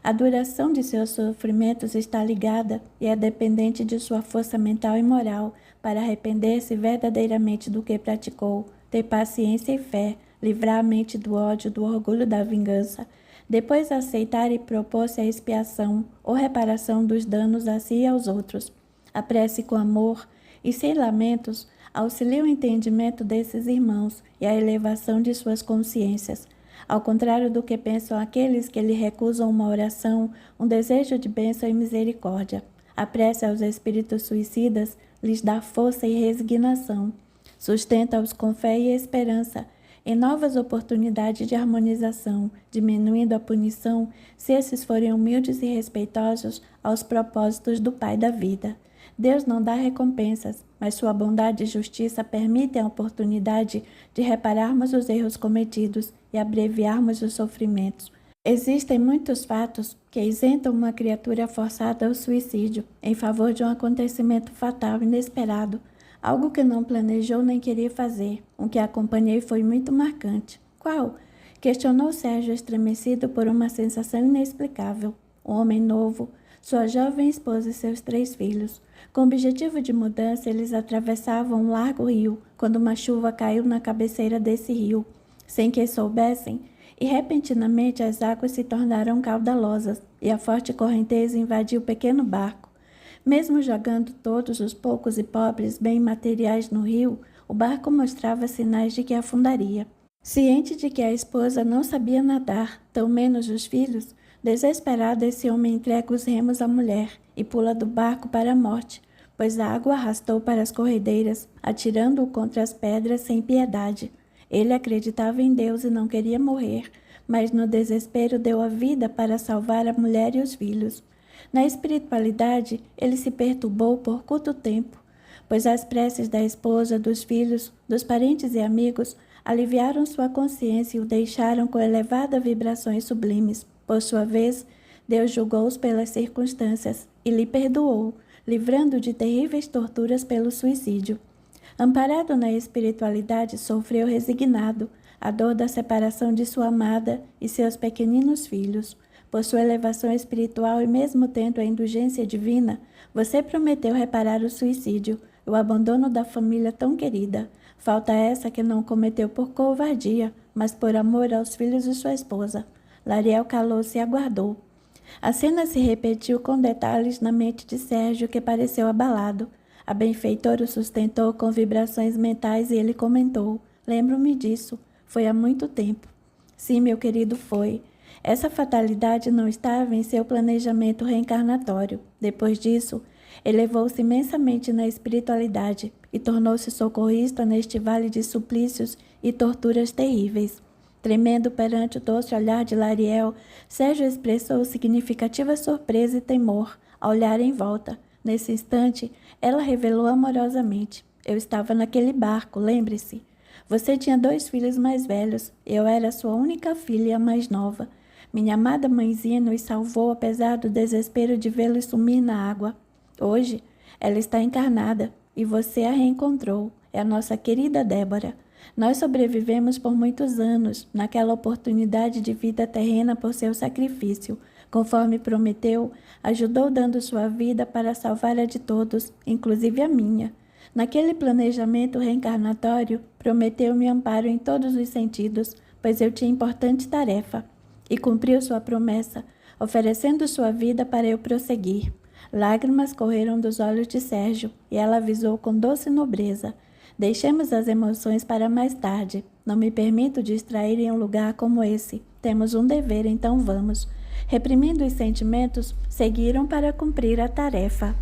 A duração de seus sofrimentos está ligada e é dependente de sua força mental e moral para arrepender-se verdadeiramente do que praticou, ter paciência e fé, livrar a mente do ódio, do orgulho da vingança, depois aceitar e propor-se a expiação ou reparação dos danos a si e aos outros. A prece com amor e sem lamentos auxilia o entendimento desses irmãos e a elevação de suas consciências. Ao contrário do que pensam aqueles que lhe recusam uma oração, um desejo de bênção e misericórdia. A prece aos espíritos suicidas lhes dá força e resignação, sustenta-os com fé e esperança em novas oportunidades de harmonização, diminuindo a punição se esses forem humildes e respeitosos aos propósitos do Pai da vida. Deus não dá recompensas, mas sua bondade e justiça permitem a oportunidade de repararmos os erros cometidos e abreviarmos os sofrimentos. Existem muitos fatos que isentam uma criatura forçada ao suicídio em favor de um acontecimento fatal inesperado, algo que não planejou nem queria fazer. Um que acompanhei foi muito marcante. Qual? Questionou Sérgio, estremecido por uma sensação inexplicável. Um homem novo, sua jovem esposa e seus 3 filhos. Com o objetivo de mudança, eles atravessavam um largo rio, quando uma chuva caiu na cabeceira desse rio, sem que soubessem, e repentinamente as águas se tornaram caudalosas, e a forte correnteza invadiu o pequeno barco. Mesmo jogando todos os poucos e pobres bens materiais no rio, o barco mostrava sinais de que afundaria. Ciente de que a esposa não sabia nadar, tão menos os filhos, desesperado, esse homem entrega os remos à mulher e pula do barco para a morte, pois a água arrastou para as corredeiras, atirando-o contra as pedras sem piedade. Ele acreditava em Deus e não queria morrer, mas no desespero deu a vida para salvar a mulher e os filhos. Na espiritualidade, ele se perturbou por curto tempo, pois as preces da esposa, dos filhos, dos parentes e amigos aliviaram sua consciência e o deixaram com elevadas vibrações sublimes. Por sua vez, Deus julgou-os pelas circunstâncias e lhe perdoou, livrando de terríveis torturas pelo suicídio. Amparado na espiritualidade, sofreu resignado a dor da separação de sua amada e seus pequeninos filhos. Por sua elevação espiritual e mesmo tendo a indulgência divina, você prometeu reparar o suicídio, o abandono da família tão querida. Falta essa que não cometeu por covardia, mas por amor aos filhos de sua esposa. Lariel calou-se e aguardou. A cena se repetiu com detalhes na mente de Sérgio, que pareceu abalado. A benfeitora o sustentou com vibrações mentais e ele comentou: lembro-me disso, foi há muito tempo. Sim, meu querido, foi. Essa fatalidade não estava em seu planejamento reencarnatório. Depois disso, elevou-se imensamente na espiritualidade e tornou-se socorrista neste vale de suplícios e torturas terríveis. Tremendo perante o doce olhar de Lariel, Sérgio expressou significativa surpresa e temor ao olhar em volta. Nesse instante, ela revelou amorosamente: eu estava naquele barco, lembre-se. Você tinha 2 filhos mais velhos, eu era sua única filha e a mais nova. Minha amada mãezinha nos salvou apesar do desespero de vê-los sumir na água. Hoje, ela está encarnada e você a reencontrou. É a nossa querida Débora. Nós sobrevivemos por muitos anos naquela oportunidade de vida terrena por seu sacrifício. Conforme prometeu, ajudou dando sua vida para salvar a de todos, inclusive a minha. Naquele planejamento reencarnatório, prometeu-me amparo em todos os sentidos, pois eu tinha importante tarefa. E cumpriu sua promessa, oferecendo sua vida para eu prosseguir. Lágrimas correram dos olhos de Sérgio, e ela avisou com doce nobreza: deixemos as emoções para mais tarde. Não me permito distrair em um lugar como esse. Temos um dever, então vamos. Reprimindo os sentimentos, seguiram para cumprir a tarefa.